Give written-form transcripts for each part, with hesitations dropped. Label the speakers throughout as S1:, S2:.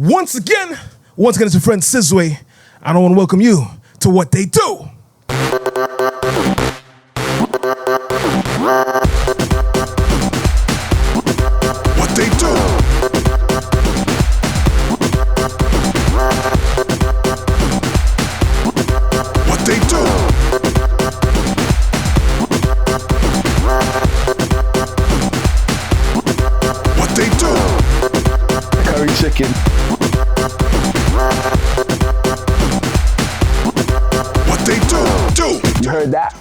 S1: Once again, it's your friend Sizwe. I want to welcome you to What They Do. What They Do. What They Do. What They Do.
S2: Curry chicken. You heard that?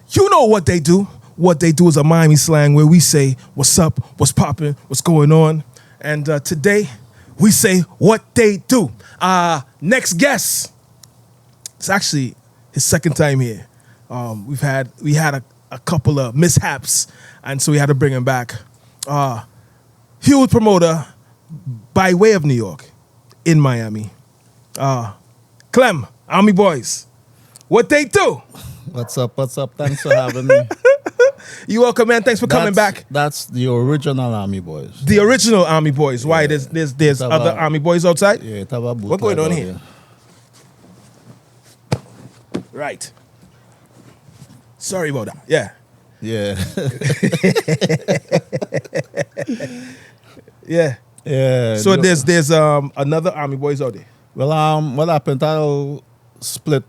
S1: You know what they do. What they do is a Miami slang where we say, what's up, what's popping, what's going on. And today, we say what they do. Next guest. It's actually his second time here. We had a couple of mishaps, and so we had to bring him back. Huge promoter by way of New York in Miami. Clem, Army Boyz. What they do?
S3: What's up? Thanks for having me.
S1: You welcome, man. Thanks for coming back.
S3: That's the original Army Boyz.
S1: The original Army Boyz. Why?
S3: Yeah.
S1: There's other Army Boyz outside?
S3: Yeah,
S1: what's going on here? Right. Sorry about that. Yeah.
S3: Yeah.
S1: Yeah.
S3: Yeah.
S1: So there's another Army Boyz out there.
S3: Well, what happened? I'll split.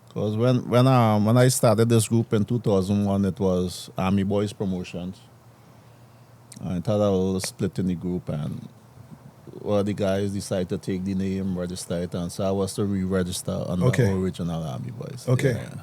S3: Because when I started this group in 2001, it was Army Boyz Promotions. I thought I'll split in the group, and well, the guys decided to take the name, register it, and so I was to re-register under original Army Boyz.
S1: Okay.
S3: Yeah.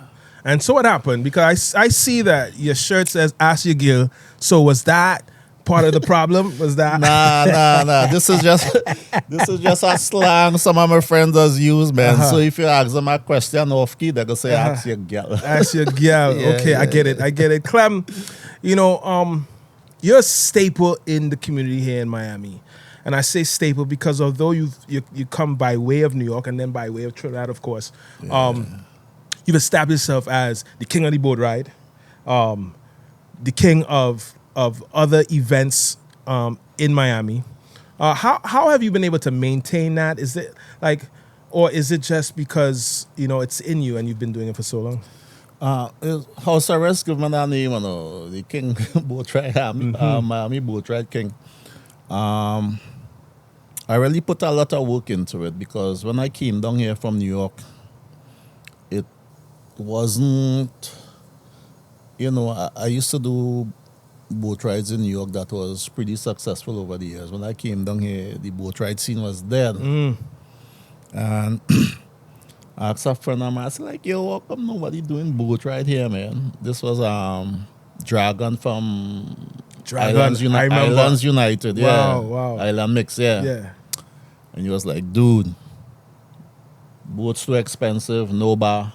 S1: And so what happened? Because I see that your shirt says Ask Your Girl. So was that part of the problem? Was that
S3: Nah. This is just a slang some of my friends does use, man. So if you ask them a question off key, they're gonna say ask your girl.
S1: Ask your girl. Okay, I get it. Clem, you're a staple in the community here in Miami. And I say staple because although you come by way of New York and then by way of Trinidad, of course, you've established yourself as the king of the boat ride, the king of other events in Miami. How have you been able to maintain that? Is it or is it just because it's in you and you've been doing it for so long?
S3: House arrest give me that name, the king boat ride, Miami boat ride king. I really put a lot of work into it because when I came down here from New York, it wasn't, I used to do boat rides in New York that was pretty successful over the years. When I came down here, the boat ride scene was dead. And I asked a friend of mine, I said, yo, how come nobody doing boat ride here, man? This was Dragon from Islands United.
S1: Wow.
S3: Island Mix, yeah. And he was like, dude, boats too expensive, no bar,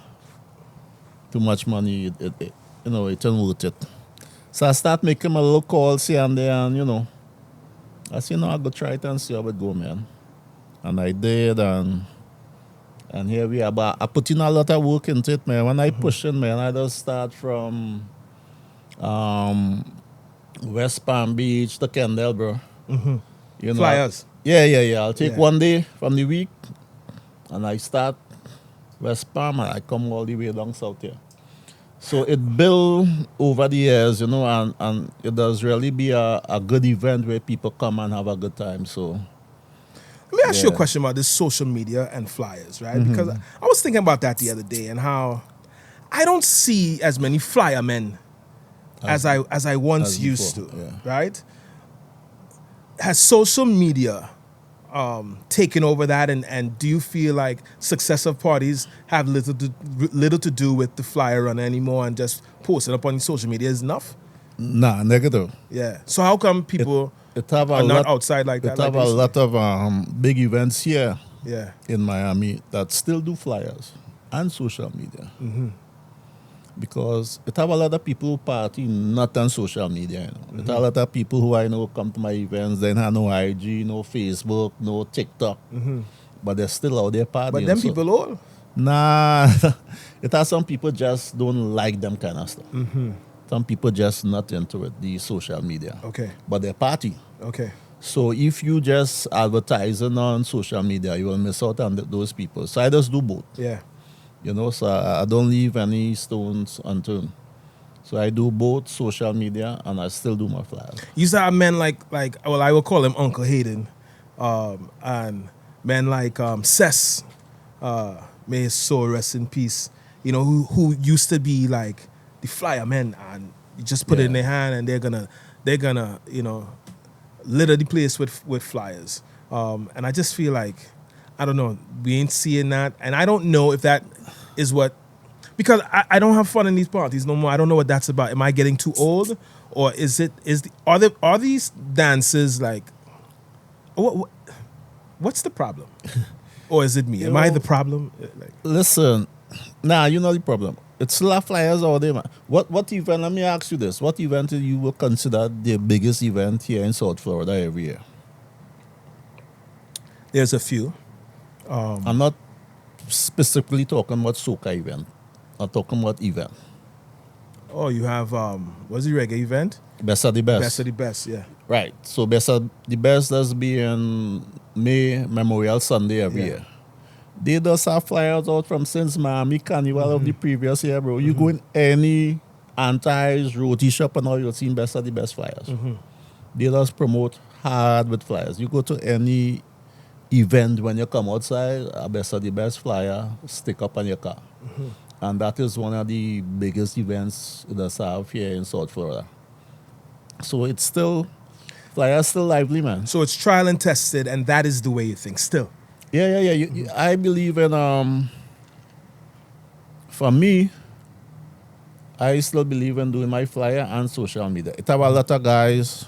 S3: too much money, it ain't worth it. So I start making my little calls here and there, and I said, I'll go try it and see how it go, man. And I did, and here we are. But I put in a lot of work into it, man. When I push in, man, I just start from West Palm Beach to Kendall, bro.
S1: Flyers.
S3: Yeah. I'll take one day from the week, and I start West Palm, and I come all the way down south here. So it built over the years, and it does really be a good event where people come and have a good time. So
S1: let me ask you a question about this social media and flyers, right? Because I was thinking about that the other day and how I don't see as many flyer men as I once used to, right? Has social media taken over that, and do you feel like successive parties have little to do with the flyer run anymore, and just posting up on social media is enough?
S3: Nah, negative.
S1: Yeah. So how come people are not outside like that?
S3: It have a lot of big events here
S1: Yeah.
S3: in Miami that still do flyers and social media.
S1: Mm-hmm.
S3: Because it have a lot of people who party not on social media. You know? Mm-hmm. It have a lot of people who I know come to my events, then have no IG, no Facebook, no TikTok. Mm-hmm. But they're still out there partying.
S1: But them people all?
S3: Nah. It has some people just don't like them kind of stuff.
S1: Mm-hmm.
S3: Some people just not into it, the social media.
S1: Okay.
S3: But they party.
S1: Okay.
S3: So if you just advertising on social media, you will miss out on those people. So I just do both.
S1: Yeah.
S3: You know, so I don't leave any stones unturned. So I do both social media and I still do my flyers.
S1: You used to have men like well, I will call him Uncle Hayden, and men like Cess, may his soul rest in peace. You know, who used to be like the flyer men, and you just put it in their hand and they're gonna you know, litter the place with flyers. And I just feel like, I don't know, we ain't seeing that, and I don't know if that is what. Because I don't have fun in these parties no more. I don't know what that's about. Am I getting too old, or are these dances like what's the problem, or is it me? Am I the problem? Like,
S3: Listen, you know the problem. It's a lot of flyers all day, man. What event? Let me ask you this: what event do you will consider the biggest event here in South Florida every year?
S1: there's a few.
S3: I'm not specifically talking about Soca event. I'm talking about event.
S1: Oh, you have what's the reggae event?
S3: Best of the best.
S1: Best of the best, yeah.
S3: Right. So best of the best does be in May Memorial Sunday every
S1: Yeah.
S3: year. They just have flyers out from since Miami Carnival of the previous year, bro. You go in any Antis, roti shop and all, you'll see best of the best flyers. They just promote hard with flyers. You go to any event when you come outside, a best of the best flyer stick up on your car. And that is one of the biggest events that's have here in South Florida. So it's still, flyers still lively, man.
S1: So it's trial and tested, and that is the way you think still.
S3: Yeah. I believe in, for me, I still believe in doing my flyer and social media. It have a lot of guys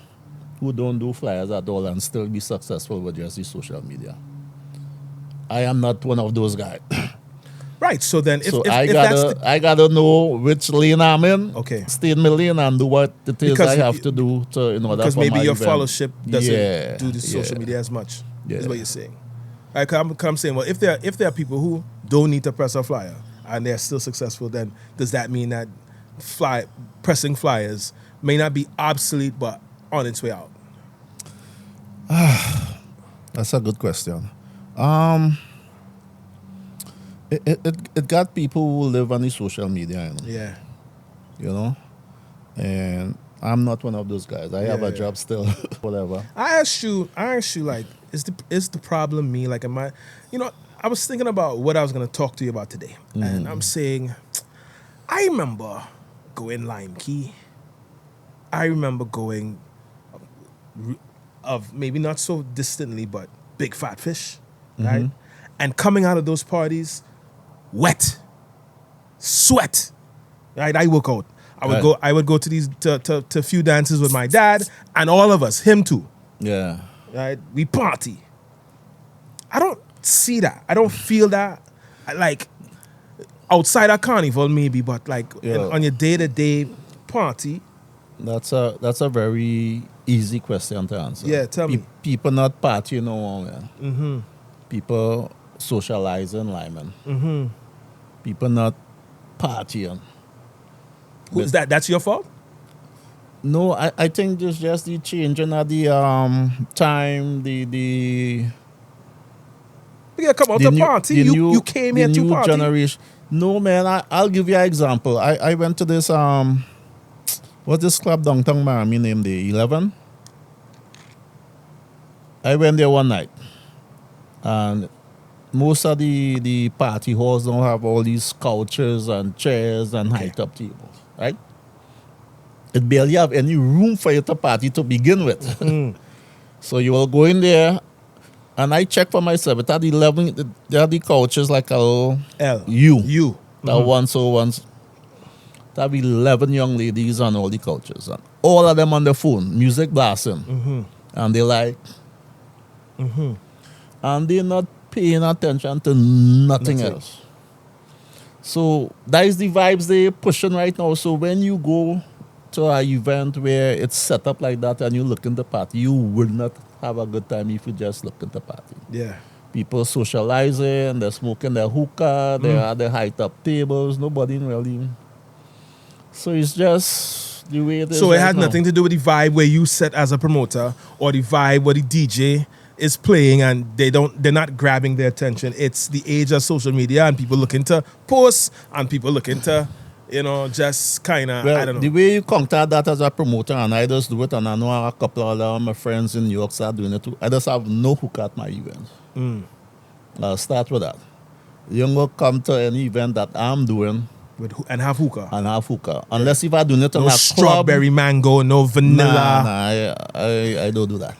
S3: who don't do flyers at all and still be successful with just the social media. I am not one of those guys.
S1: Right. So then,
S3: I gotta know which lane I'm in.
S1: Okay.
S3: Stay in my lane and do what it is
S1: Because
S3: I have to do to in order
S1: because
S3: for
S1: maybe
S3: my
S1: your
S3: event.
S1: followership doesn't
S3: Yeah,
S1: do the social
S3: yeah.
S1: media as much. Is
S3: Yeah.
S1: what you're saying. Like I'm saying, well, if there are people who don't need to press a flyer and they're still successful, then does that mean that pressing flyers may not be obsolete but on its way out?
S3: That's a good question. It got people who live on the social media,
S1: Yeah.
S3: you know, and I'm not one of those guys. I have a
S1: Yeah.
S3: job still, whatever.
S1: I asked you, like, is the problem me? Like, am I, you know, I was thinking about what I was going to talk to you about today. And I'm saying, I remember going Lime Key. I remember going of maybe not so distantly, but Big Fat Fish, right? And coming out of those parties, wet, sweat, right? I work out. I would go to these to few dances with my dad and all of us, him too.
S3: Yeah.
S1: Right? We party. I don't see that. I don't feel that. Like outside a carnival maybe, but like on your day-to-day party.
S3: That's a very easy question to answer.
S1: Yeah, tell me.
S3: People not partying no more, man. People socializing, Lyman. People not partying.
S1: Who's that? That's your fault?
S3: No, I think there's just the changing of the time, the
S1: You gotta come out
S3: the
S1: to
S3: new-
S1: party.
S3: the
S1: You
S3: new-
S1: came
S3: the
S1: here to
S3: new
S1: party.
S3: generation. No, man, I'll give you an example. I went to this what's this club downtown Miami named the 11? I went there one night, and most of the party halls don't have all these couches and chairs and high top tables, right? It barely have any room for you to party to begin with. So you will go in there, and I check for myself. It had 11. There are the couches like a little
S1: L.
S3: U.
S1: You.
S3: That once. There be 11 young ladies on all the couches, and all of them on the phone, music blasting, and they like, and they're not paying attention to nothing else. So that is the vibes they're pushing right now. So when you go to an event where it's set up like that and you look in the party, you will not have a good time if you just look at the party.
S1: Yeah.
S3: People socializing, they're smoking their hookah, they are the high top tables, nobody really. So it's just the way it is.
S1: So it
S3: right
S1: had
S3: now.
S1: nothing to do with the vibe where you set as a promoter or the vibe where the DJ is playing and they're not grabbing their attention. It's the age of social media and people looking to post and people looking to, just kind of,
S3: Well,
S1: I don't know.
S3: the way you contact that as a promoter, and I just do it, and I know a couple of other my friends in New York start doing it too. I just have no hook at my events. I'll start with that. You don't come to any event that I'm doing
S1: And have hookah.
S3: and have hookah. Unless if I do it on
S1: No
S3: a
S1: strawberry mango, no vanilla.
S3: Nah, I don't do that.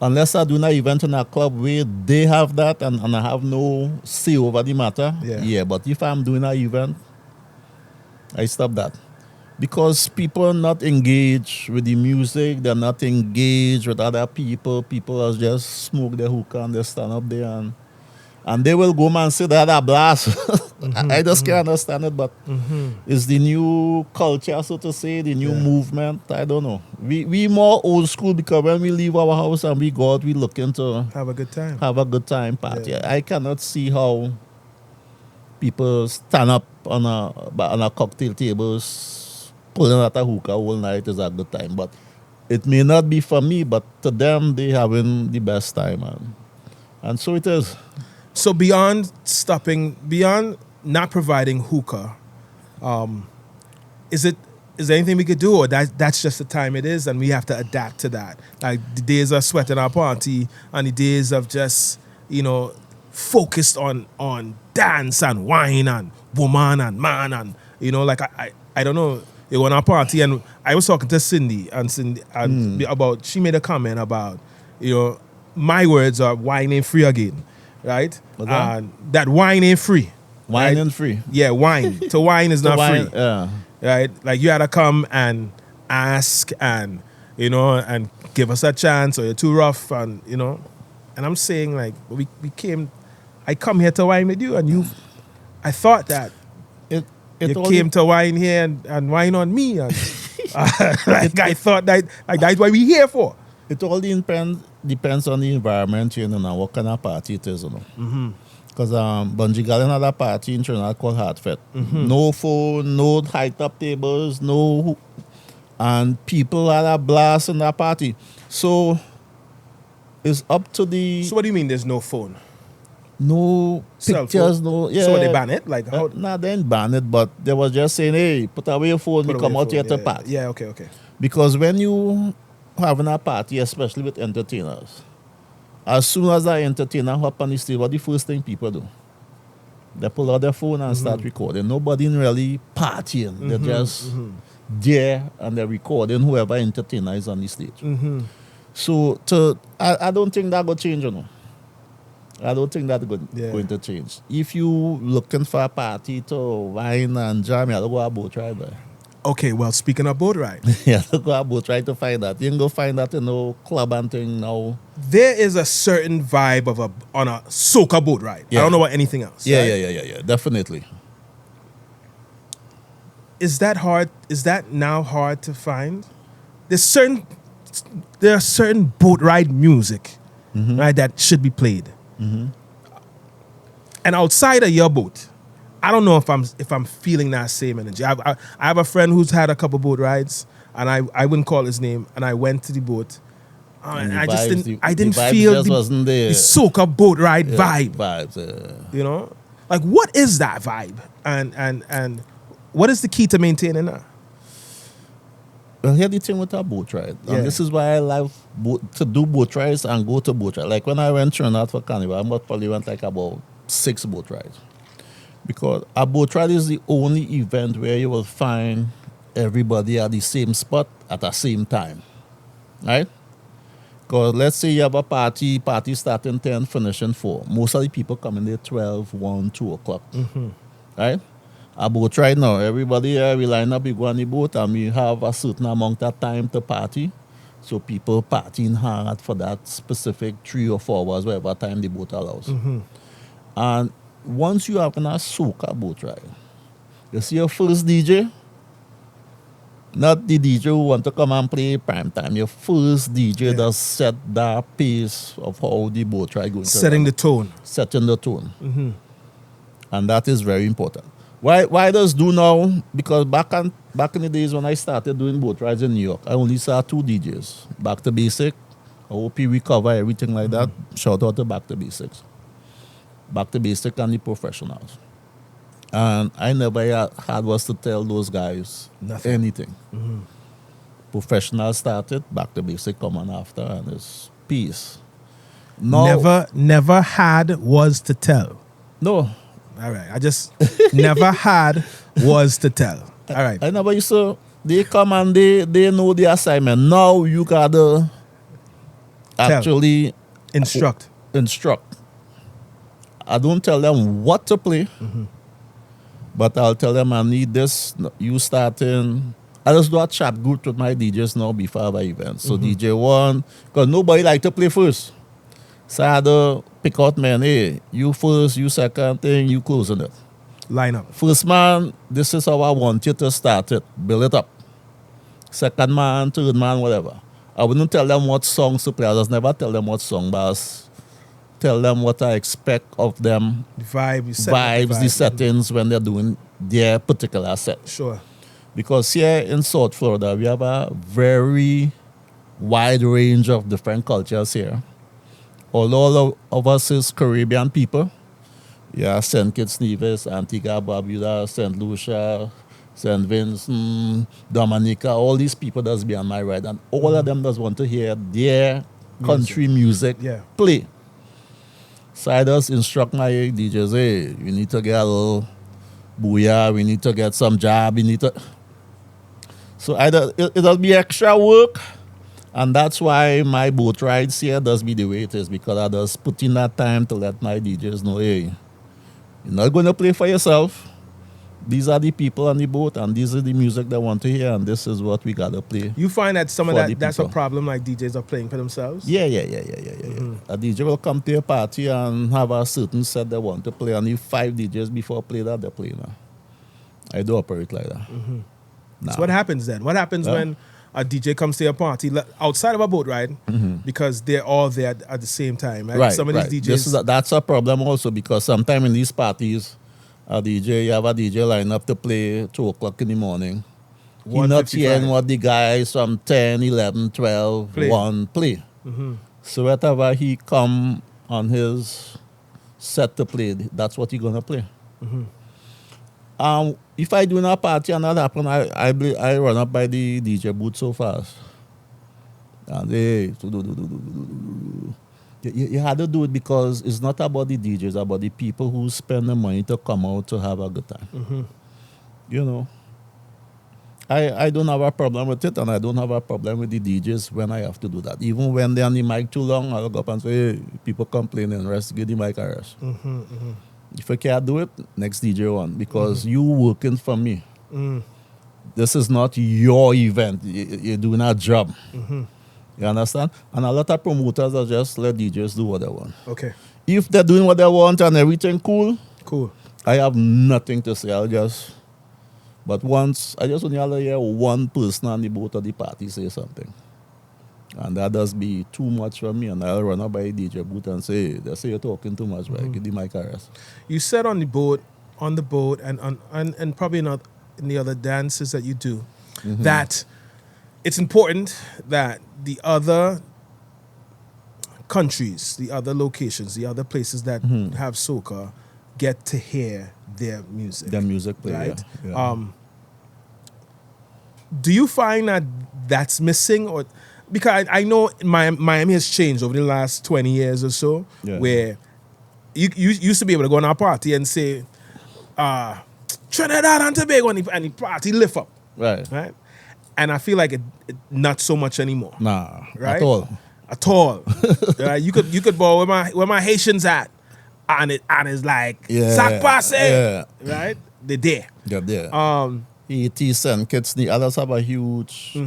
S3: Unless I do an event in a club where they have that and I have no say over the matter.
S1: Yeah.
S3: But if I'm doing an event, I stop that. Because people are not engaged with the music, they're not engaged with other people. People are just smoke their hookah and they stand up there and they will go and say that a blast. I just can't understand it, but it's the new culture, so to say, the new movement. I don't know. We more old school because when we leave our house and we go out, we looking to
S1: Have a good time.
S3: have a good time party.
S1: Yeah.
S3: I cannot see how people stand up on a cocktail tables, pulling out a hookah all night is a good time. But it may not be for me, but to them, they having the best time, man. And so it is.
S1: So beyond not providing hookah, is there anything we could do, or that's just the time it is, and we have to adapt to that? Like the days of sweating our party and the days of just focused on dance and wine and woman and man and like I don't know. It was our party and I was talking to Cindy about, she made a comment about my words are wine ain't free again, right?
S3: What's that?
S1: And that wine ain't free.
S3: Wine
S1: right?
S3: and free.
S1: Yeah, wine. To wine is not
S3: Wine,
S1: free.
S3: yeah.
S1: Right? Like you had to come and ask and and give us a chance, or you're too rough, and and I'm saying like I come here to wine with you, and I thought that you came to wine here and wine on me, and I thought that that's what we here for.
S3: It all depends on the environment, and what kind of party it is, Because Bungie Gallon had a party in Trinidad called Heartfelt. No phone, no high-top tables, and people had a blast in that party. So it's up to the...
S1: So what do you mean there's no phone?
S3: No
S1: Cell
S3: pictures,
S1: phone?
S3: no... Yeah.
S1: So they ban it? Like how?
S3: Nah, they didn't ban it, but they was just saying, hey, put away your phone, we come out here to party.
S1: Yeah, okay.
S3: Because when you having a party, especially with entertainers, as soon as that entertainer hop on the stage, what the first thing people do? They pull out their phone and start recording. Nobody really partying. They're just there and they're recording whoever entertainer is on the stage. So I don't think that will change, I don't think that's going to change. If you looking for a party to wine and jam, you have to go a boat ride, boy.
S1: Okay, well, speaking of boat ride.
S3: You have to go a boat ride to find that. You can go find that in no club and thing now.
S1: There is a certain vibe on a Soca boat ride.
S3: Yeah.
S1: I don't know about anything else.
S3: Yeah,
S1: right?
S3: yeah, definitely.
S1: Is that hard? Is that now hard to find? There are certain boat ride music, right, that should be played. And outside of your boat, I don't know if I'm feeling that same energy. I have a friend who's had a couple boat rides, and I wouldn't call his name. And I went to the boat, and I just didn't feel
S3: wasn't there.
S1: the Soca boat ride vibe.
S3: Vibes.
S1: Like what is that vibe? And what is the key to maintaining that?
S3: Well, here's the thing with our boat ride.
S1: Yeah.
S3: And this is why I love to do boat rides and go to boat ride. Like when I went Trinidad for Carnival, I probably went like about 6 boat rides. Because a boat ride is the only event where you will find everybody at the same spot at the same time. Right? Because let's say you have a party starting 10, finishing 4. Most of the people come in there 12, 1, 2 o'clock. Right? A boat ride now, everybody here, we line up, we go on the boat, and we have a certain amount of time to party. So people partying hard for that specific 3 or 4 hours, whatever time the boat allows. And once you have a Soca boat ride, you see your first DJ, not the DJ who want to come and play prime time. Your first DJ does set that pace of how the boat ride going to
S1: Setting
S3: run.
S1: the tone.
S3: Setting the tone. And that is very important. Why does do now? Because back in the days when I started doing boat rides in New York, I only saw 2 DJs. Back to Basic. I hope we cover everything like that. Shout out to Back to Basics. Back to Basic and the Professionals. And I never had was to tell those guys anything. Professionals started, Back to Basic come on after, and it's peace. No,
S1: Never had was to tell.
S3: No.
S1: All right. I just never had was to tell. All right.
S3: I never used to. They come and they know the assignment. Now you gotta actually
S1: Instruct.
S3: I don't tell them what to play, but I'll tell them I need this. You starting. I just do a chat group with my DJs now before our event. So DJ 1, because nobody like to play first. So I had to pick out man, hey, you first, you second thing, you closing it.
S1: Line up.
S3: First man, this is how I want you to start it. Build it up. Second man, third man, whatever. I wouldn't tell them what songs to play. I just never tell them what song, but I just tell them what I expect of them.
S1: The vibe,
S3: The settings when they're doing their particular set.
S1: Sure.
S3: Because here in South Florida, we have a very wide range of different cultures here. All of us is Caribbean people. Yeah, St. Kitts, Nevis, Antigua, Barbuda, St. Lucia, St. Vincent, Dominica, all these people that's be on my right. And all of them does want to hear their country music play. So I just instruct my DJs, hey, we need to get a little booyah, we need to get some job, we need to... So it'll be extra work, and that's why my boat rides here does be the way it is, because I just put in that time to let my DJs know, hey, you're not going to play for yourself. These are the people on the boat, and these are the music they want to hear, and this is what we got to play.
S1: You find that some of that's a problem, like DJs are playing for themselves?
S3: Yeah. A DJ will come to a party and have a certain set they want to play, and if 5 DJs before play that, they play now. I do operate like that. Nah.
S1: So what happens then? What happens when a DJ comes to a party outside of a boat ride because they're all there at the same time? Right? Some of these DJs...
S3: That's a problem also, because sometimes in these parties, you have a DJ line up to play 2 o'clock in the morning. You're not hearing what the guys from 10, 11, 12, 1 play. So whatever he come on his set to play, that's what he's going to play. If I do in a party and that happen, I run up by the DJ booth so fast. And you had to do it because it's not about the DJs, it's about the people who spend the money to come out to have a good time. You know, I don't have a problem with it, and I don't have a problem with the DJs when I have to do that. Even when they're on the mic too long, I'll go up and say, hey, people complaining, rest, give the mic a rest. If I can't do it, next DJ on, because you working for me. This is not your event. You're doing a job. You understand? And a lot of promoters are just let DJs do what they want.
S1: Okay.
S3: If they're doing what they want and everything cool, I have nothing to say. But once, I just only have to hear one person on the boat of the party say something. And that does be too much for me, and I'll run up by the DJ booth and say, they say you're talking too much, right? Give the mic a rest.
S1: You said on the boat, and probably not in the other dances that you do, that it's important that the other countries, the other locations, the other places that have soca get to hear their music.
S3: Their music play,
S1: right?
S3: Yeah.
S1: Do you find that that's missing, or... Because I know Miami has changed over the last 20 years or so, where you used to be able to go on a party and say, Trinidad and Tobago, and the party lift up. Right? And I feel like it not so much anymore.
S3: Nah,
S1: right?
S3: At all.
S1: Right? You could go where my Haitians at, and it's like sac passe, right? They're there.
S3: They're there. E.T. St. Kitts, the others have a huge.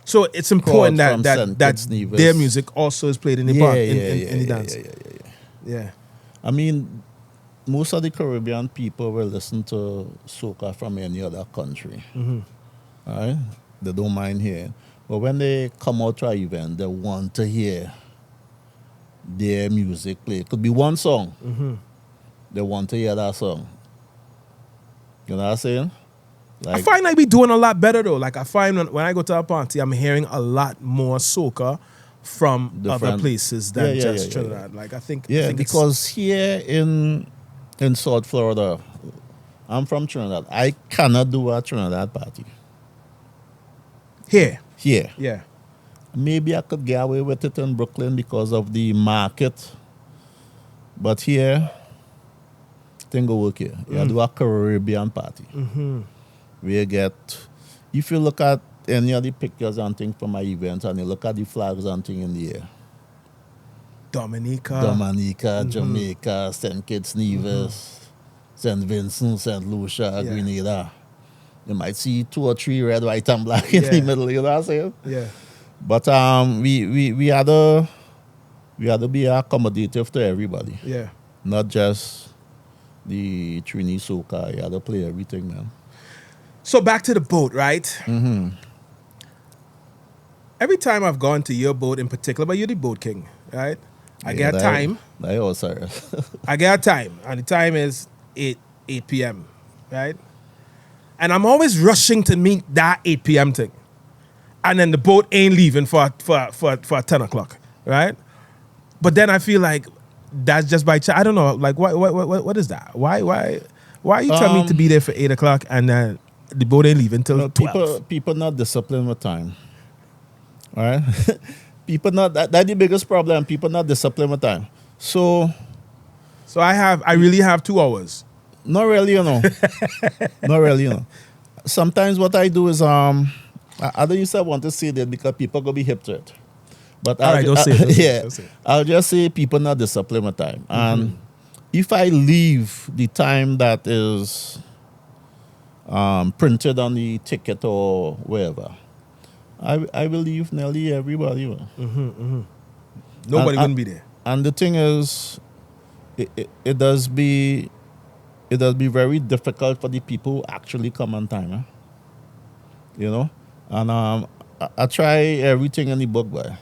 S1: So it's important that their music also is played in the bar, in the dance. Yeah.
S3: I mean, most of the Caribbean people will listen to soca from any other country. Right? They don't mind hearing. But when they come out to an event, they want to hear their music play. It could be one song. They want to hear that song. You know what I'm saying?
S1: I find I be doing a lot better though. Like I find when I go to a party, I'm hearing a lot more soca from other places than just Trinidad. Like I think
S3: because here in South Florida, I'm from Trinidad. I cannot do a Trinidad party.
S1: Here.
S3: Yeah. Maybe I could get away with it in Brooklyn because of the market. But here, thing go work here. You do a Caribbean party. We get, if you look at any of the pictures and things from my events and you look at the flags and things in the air. Dominica, Jamaica, St. Kitts, Nevis, St. Vincent, St. Lucia, Grenada. You might see 2 or 3 red, white, and black in the middle. You know what I'm saying?
S1: Yeah.
S3: But we had to be accommodative to everybody.
S1: Yeah.
S3: Not just the Trini soca. You had to play everything, man.
S1: So back to the boat, right? Every time I've gone to your boat in particular, but you're the boat king, right? I get time. I get time, and the time is 8 p.m., right? And I'm always rushing to meet that 8 p.m. thing. And then the boat ain't leaving for 10 o'clock, right? But then I feel like that's just by chance. I don't know, like what is that? Why are you telling me to be there for 8 o'clock and then the boat ain't leaving until 12?
S3: People not disciplined with time. All right? People not that's the biggest problem. People not disciplined with time. So
S1: I really have 2 hours.
S3: Not really, you know. Not really, you know. Sometimes what I do is I don't used to want to say that because people gonna be hip to it. But
S1: don't say it.
S3: I'll just say people not disciplined with time. And if I leave the time that is printed on the ticket or wherever, I will leave nearly everybody.
S1: Nobody wouldn't be there.
S3: And the thing is, it does be very difficult for the people who actually come on time. You know? And I try everything in the book, boy.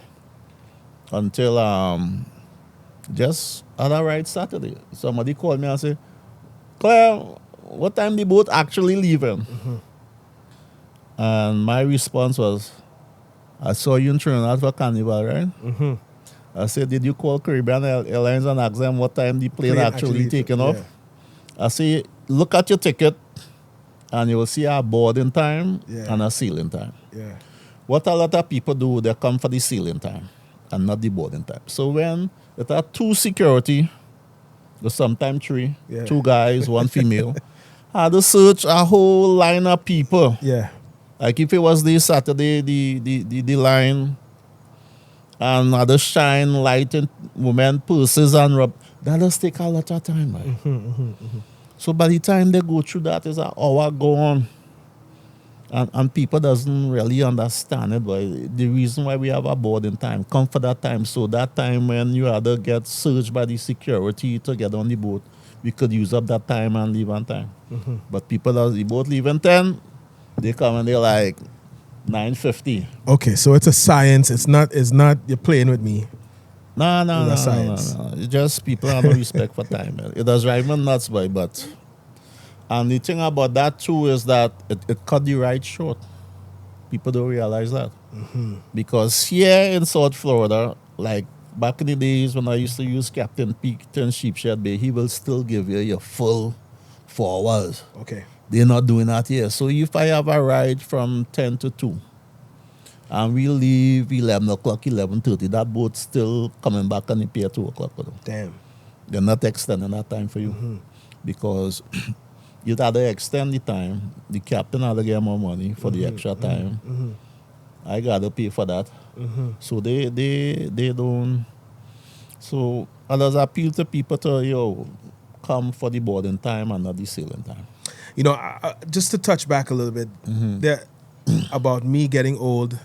S3: Until just other right Saturday. Somebody called me and said, Clem, what time the boat actually leaving? And my response was, I saw you in Trinidad for Carnival, right? I said, did you call Caribbean Airlines and ask them what time the plane actually taking off? I say, look at your ticket and you will see a boarding time and a sailing time. What a lot of people do, they come for the sailing time and not the boarding time. So when it are 2 security, there's sometimes 3, 2 guys, 1 female, I had to search a whole line of people. Like if it was this Saturday, the line and other shine light in women purses and rub, that does take a lot of time, right? So by the time they go through that, is an hour gone. And people doesn't really understand it, but the reason why we have a boarding time, come for that time. So that time when you either get searched by the security to get on the boat, we could use up that time and leave on time. But people that the boat leave in 10, they come and they're like 9:50.
S1: Okay, so it's a science. It's not you're playing with me.
S3: No. It's just people have no respect for time. Man. It does drive me nuts, boy, but and the thing about that too is that it cut the ride short. People don't realize that. Because here in South Florida, like back in the days when I used to use Captain Peakton Sheepshed Bay, he will still give you your full 4 hours.
S1: Okay.
S3: They're not doing that here. So if I have a ride from 10 to 2, and we leave 11 o'clock, 11:30, that boat's still coming back on the pier 2 o'clock.
S1: Damn.
S3: They're not extending that time for you. Because you'd either extend the time, the captain had to get more money for the extra time. I got to pay for that. So they don't. So others appeal to people to, come for the boarding time and not the sailing time.
S1: You know, just to touch back a little bit, about me getting old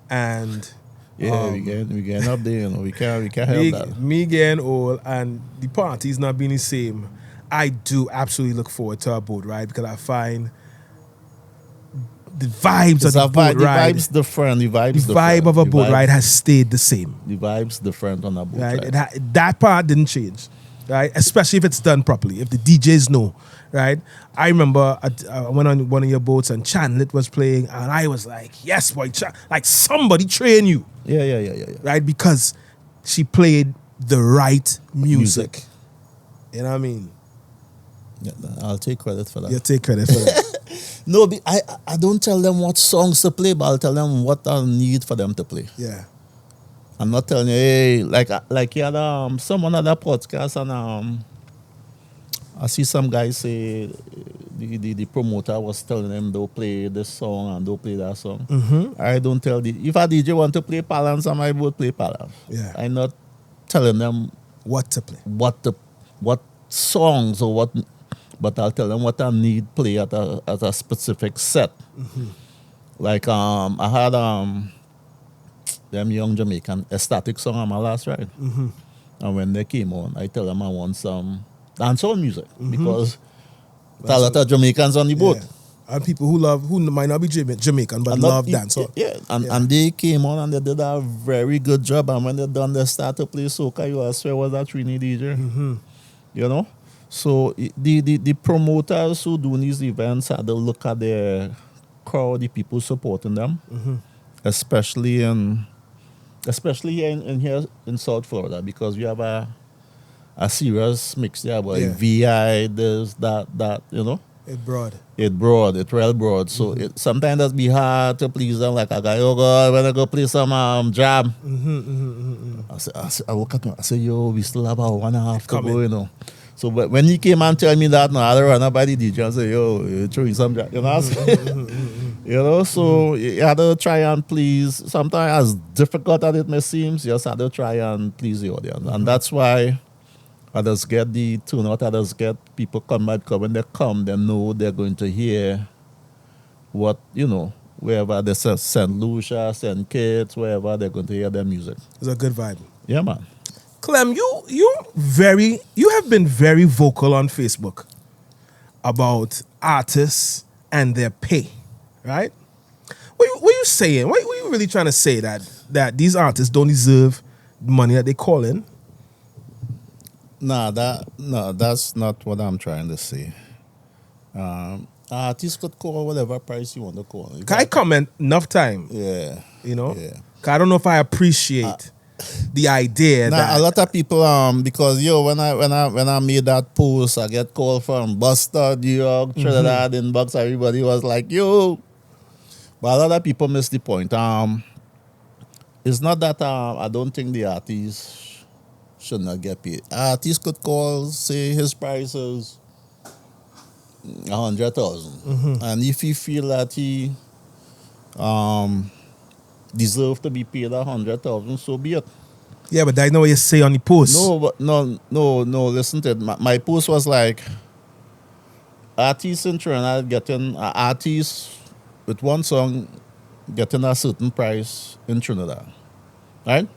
S1: and...
S3: we getting up there, we can't help that.
S1: Me getting old and the parties not being the same, I do absolutely look forward to a boat ride because I find the vibes of the boat ride...
S3: The vibe's different. The
S1: vibe of a boat ride has stayed the same.
S3: The vibe's different on a boat
S1: ride.
S3: Right?
S1: That part didn't change. right? Especially if it's done properly, if the DJs know, right? I remember I went on one of your boats and Chanlit was playing, and I was like, yes, boy, like somebody train you,
S3: Yeah.
S1: right? Because she played the right music. You know what I mean?
S3: Yeah, I'll take credit for that.
S1: You take credit for that.
S3: No, I don't tell them what songs to play, but I'll tell them what I need for them to play.
S1: Yeah.
S3: I'm not telling you, hey, like you had someone at that podcast, and I see some guys say the promoter was telling them don't play this song and don't play that song.
S1: Mm-hmm.
S3: I don't tell if a DJ want to play Palance, I might would play Palance.
S1: Yeah.
S3: I'm not telling them
S1: What to play.
S3: what songs or what, but I'll tell them what I need play at a specific set.
S1: Mm-hmm.
S3: Like I had them young Jamaican ecstatic song on my last ride.
S1: Mm-hmm.
S3: And when they came on, I tell them I want some dancehall music
S1: Mm-hmm.
S3: because there's a lot of Jamaicans on the boat.
S1: Yeah. And people who might not be Jamaican but
S3: And
S1: love
S3: not-
S1: dancehall.
S3: Yeah, and they came on and they did a very good job. And when they done, they start to play soca. You I swear was that Trini DJ.
S1: Mm-hmm.
S3: You know? So the promoters who do these events had to look at their crowd, the people supporting them,
S1: Mm-hmm.
S3: especially here in South Florida, because we have a serious mix there, but
S1: Yeah.
S3: VI, this, that, you know.
S1: It broad.
S3: It real broad. So it sometimes that's be hard to please them. Like a guy, oh God, when I go play some jam. I look at him, I say, yo, we still have about 1.5 to
S1: Coming.
S3: go, you know. So but when he came and tell me that, no, I don't run up by the DJ and say, yo, you're throwing some jam. You know what I'm saying? You know, so you had to try and please. Sometimes as difficult as it may seem, you just had to try and please the audience. And that's why others get the turnout, others get people come back, because when they come, they know they're going to hear what, you know, wherever they say St. Lucia, St. Kitts, wherever they're going to hear their music.
S1: It's a good vibe.
S3: Yeah, man.
S1: Clem, you have been very vocal on Facebook about artists and their pay, right? What you saying? What you really trying to say that these artists don't deserve the money that they call in?
S3: No, that's not what I'm trying to say. Artists could call whatever price you want to call.
S1: Can I comment enough time?
S3: Yeah.
S1: You know?
S3: Yeah.
S1: 'Cause I don't know if I appreciate the idea
S3: Now,
S1: that
S3: a lot of people because when I made that post, I get called from Boston, New York, Trinidad, inbox. Everybody was like, "Yo," but a lot of people miss the point. It's not that I don't think the artists should not get paid. Artists could call, say his price is 100,000, and if he feel that he deserve to be paid 100,000, so be it.
S1: yeah, but I know what you say on the post.
S3: No, but no. Listen to it. My post was like, artists in Trinidad getting artists with one song getting a certain price in Trinidad, right?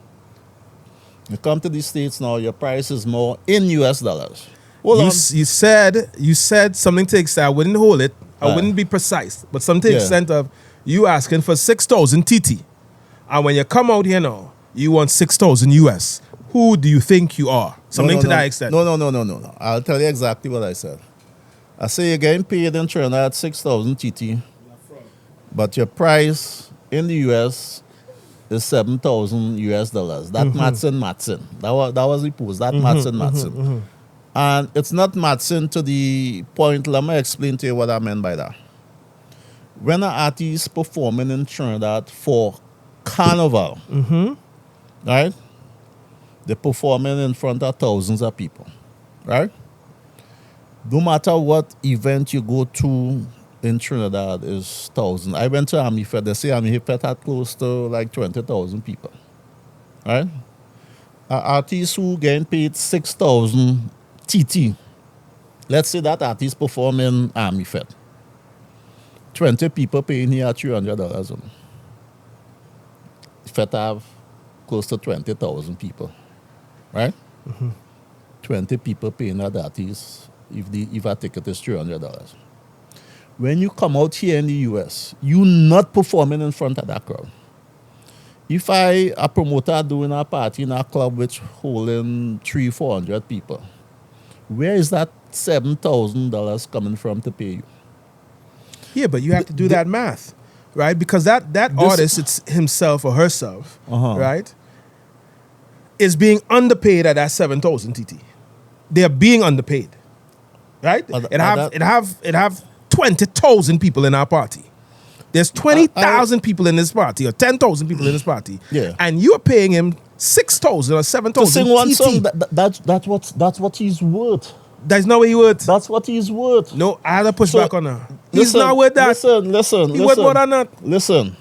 S3: You come to the States now, your price is more in US dollars. Hold on.
S1: You said something to the extent, I wouldn't hold it, I
S3: Right.
S1: wouldn't be precise, but something to the
S3: Yeah.
S1: extent of you asking for 6,000 TT. And when you come out here now, you want 6,000 US. Who do you think you are? Something to that extent.
S3: No. I'll tell you exactly what I said. I say you're getting paid in Trinidad 6,000 TT, but your price in the US is 7,000 US dollars. That mathin. That was the post. That mathin. And it's not mathin to the point. Let me explain to you what I meant by that. When an artist performing in Trinidad for Carnival, right? They're performing in front of thousands of people, right? No matter what event you go to in Trinidad is thousands. I went to Army Fed. They say Army Fed had close to like 20,000 people, right? An artist who getting paid 6,000 TT. Let's say that artist performing Army Fed. 20 people paying here $300 only. Fed have close to 20,000 people, right? 20 people paying that artist if a ticket is $300. When you come out here in the US, you not performing in front of that crowd. If a promoter doing a party in a club which holding 300-400 people, Where is that $7,000 coming from to pay you?
S1: Yeah, but you have to do that math, right? Because that artist, it's himself or herself, right, is being underpaid at that 7,000 TT. They're being underpaid, right? It have 20,000 people in our party. There's 20,000 people in this party or 10,000 people in this party.
S3: Yeah.
S1: And you're paying him 6,000 or 7,000
S3: to sing one
S1: TT.
S3: song, that's what he's worth.
S1: That's not what he worth.
S3: That's what he's worth.
S1: No, I had to push back on that. He's
S3: Listen,
S1: not worth that.
S3: Listen.
S1: He worth more than that.
S3: Listen.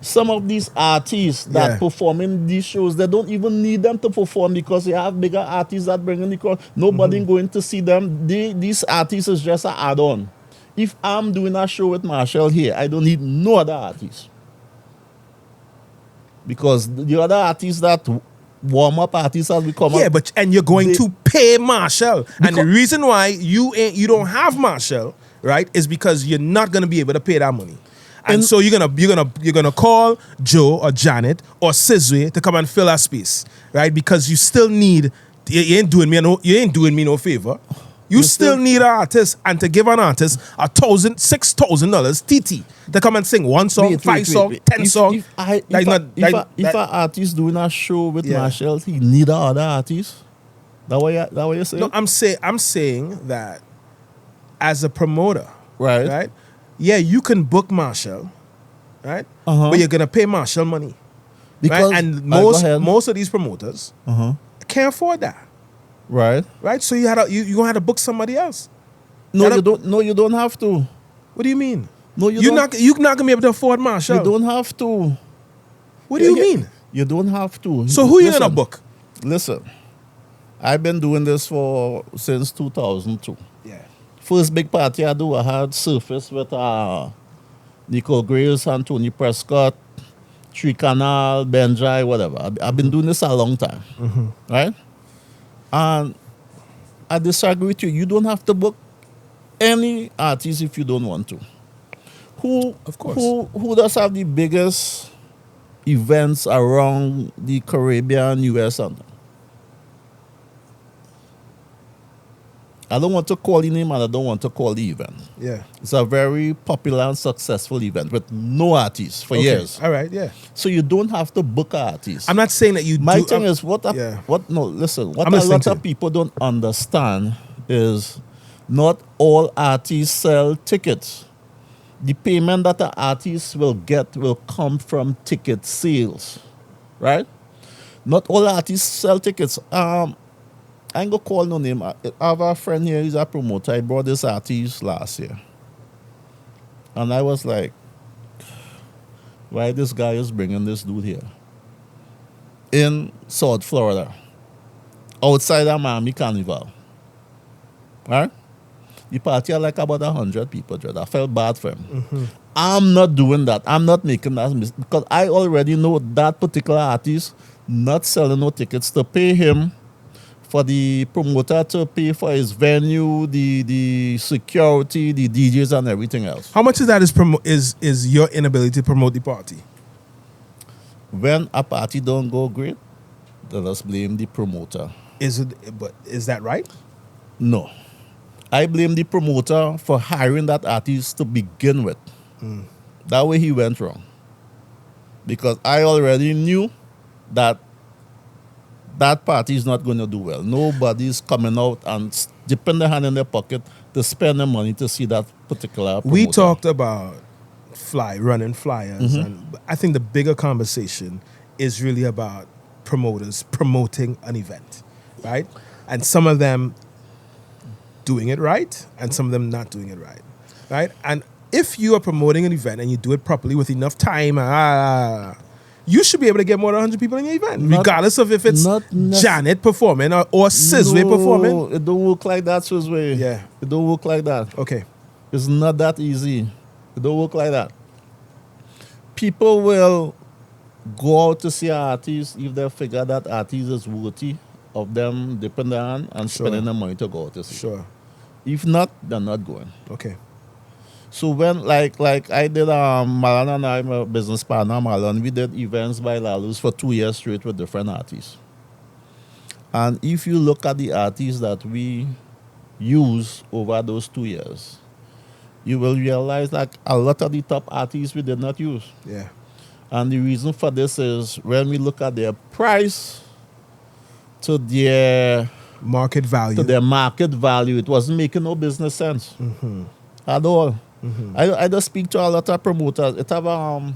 S3: Some of these artists that perform in these shows, they don't even need them to perform because they have bigger artists that bring in the crowd. Nobody going to see them. These artists is just an add-on. If I'm doing a show with Marshall here, I don't need no other artists. Because the other artists that warm-up artists as we come up.
S1: Yeah, and you're going to pay Marshall. And the reason why you don't have Marshall, right, is because you're not gonna be able to pay that money. And so you're gonna call Joe or Janet or Sizwe to come and fill our space, right? Because you still need you ain't doing me no favor. You still need an artist, and to give an artist $6,000 TT to come and sing one song, 5 songs, 10 songs.
S3: If an artist doing a show with Marshall, he need other artists. That what you're saying?
S1: No, I'm saying that as a promoter,
S3: right?
S1: Yeah, you can book Marshall, right? But you're gonna pay Marshall money,
S3: because,
S1: right? And most of these promoters can't afford that.
S3: Right.
S1: So you're gonna have to book somebody else.
S3: You don't have to.
S1: What do you mean?
S3: No,
S1: you're not gonna be able to afford Marshall.
S3: You don't have to.
S1: What do you mean?
S3: You don't have to.
S1: So who you gonna book?
S3: Listen, I've been doing this since 2002.
S1: Yeah.
S3: First big party I had Surface with Nicole Grace and Tony Prescott, Tree Canal, Benjai, whatever. I've been doing this a long time. Right? And I disagree with you. You don't have to book any artist if you don't want to. Who does have the biggest events around the Caribbean, US, and I don't want to call the name and I don't want to call the event.
S1: Yeah.
S3: It's a very popular and successful event with no artists for years.
S1: All right, yeah.
S3: So you don't have to book an artist.
S1: I'm not saying that you
S3: My
S1: do.
S3: thing is, what a lot of people don't understand is not all artists sell tickets. The payment that the artist will get will come from ticket sales, right? Not all artists sell tickets. I ain't gonna call no name. I have a friend here, he's a promoter. I brought this artist last year. And I was like, why this guy is bringing this dude here? In South Florida, outside of Miami Carnival. Right? The party had like about 100 people. I felt bad for him. I'm not doing that. I'm not making that mistake because I already know that particular artist not selling no tickets to pay him, for the promoter to pay for his venue, the security, the DJs, and everything else.
S1: How much of that is your inability to promote the party?
S3: When a party don't go great, let us blame the promoter.
S1: Is that right?
S3: No. I blame the promoter for hiring that artist to begin with. That way he went wrong. Because I already knew that party is not going to do well. Nobody's coming out and dipping their hand in their pocket to spend their money to see that particular promoter.
S1: We talked about running flyers, and I think the bigger conversation is really about promoters promoting an event, right? And some of them doing it right, and some of them not doing it right? And if you are promoting an event and you do it properly with enough time, you should be able to get more than 100 people in your event, regardless of if it's Janet performing or Sizwe performing.
S3: It don't work like that, Sizwe.
S1: Yeah.
S3: It don't work like that.
S1: Okay.
S3: It's not that easy. It don't work like that. People will go out to see an artist if they figure that artist is worthy of them dipping their hand and spending their money to go out to see.
S1: Sure.
S3: If not, they're not going.
S1: Okay.
S3: So when like I did Marlon and I, my business partner Marlon, we did events by Lalus for 2 years straight with different artists. And if you look at the artists that we use over those 2 years, you will realize that a lot of the top artists we did not use.
S1: Yeah.
S3: And the reason for this is when we look at their price to their
S1: Market value.
S3: market value, it wasn't making no business sense at all. I just speak to a lot of promoters. It have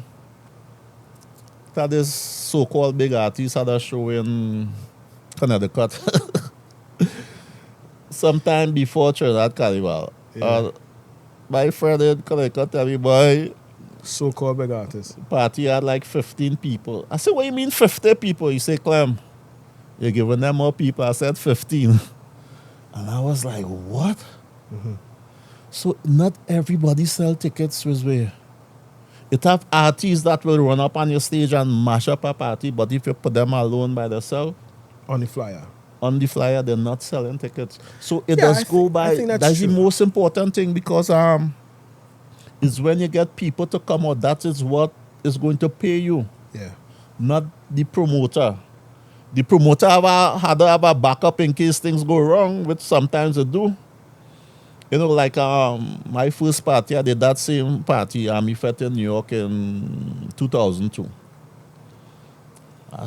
S3: this so-called big artist had a show in Connecticut sometime before Trinidad Carnival.
S1: Yeah.
S3: My friend in Connecticut tell me, boy,
S1: So-called big artist.
S3: party had like 15 people. I said, what you mean 50 people? He said, Clem, you're giving them more people. I said 15. And I was like, what? So not everybody sell tickets this way. It have artists that will run up on your stage and mash up a party, but if you put them alone by themselves,
S1: On the flyer.
S3: on the flyer, they're not selling tickets. So it
S1: Yeah,
S3: does
S1: I
S3: go
S1: think-
S3: by.
S1: I think that's
S3: That's the
S1: true.
S3: most important thing because is when you get people to come out, that is what is going to pay you,
S1: Yeah.
S3: not the promoter. The promoter had to have a backup in case things go wrong, which sometimes they do. You know, like my first party, I did that same party, Army Fete in New York in 2002.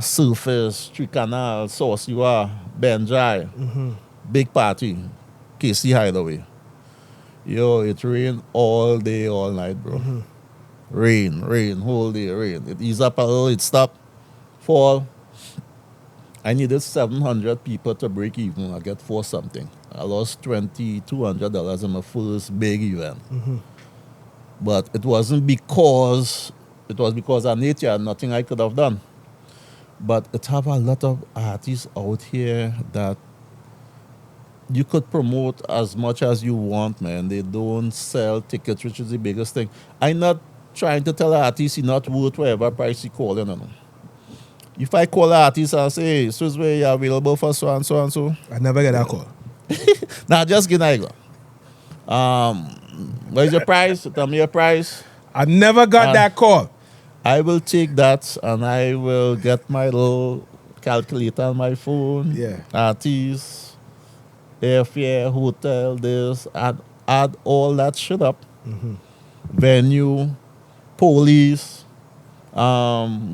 S3: Surface, Street Canal, Sauciwa, Benjai, big party, KC Hideaway. Yo, it rained all day, all night, bro. Rain, whole day, rain. It eased up a little, it stopped, fall. I needed 700 people to break even. I get 4 something. I lost $2,200 in my first big event. But it wasn't because, it was because of nature, nothing I could have done. But it have a lot of artists out here that you could promote as much as you want, man. They don't sell tickets, which is the biggest thing. I'm not trying to tell an artist he's not worth whatever price he call, you know. If I call an artist and say, hey, SizweC, you're available for so and so and so.
S1: I never get that call.
S3: Now just give me what is your price? Tell me your price.
S1: I never got that call.
S3: I will take that and I will get my little calculator on my phone.
S1: Yeah.
S3: Artists, airfare, hotel, this, add all that shit up. Venue, police,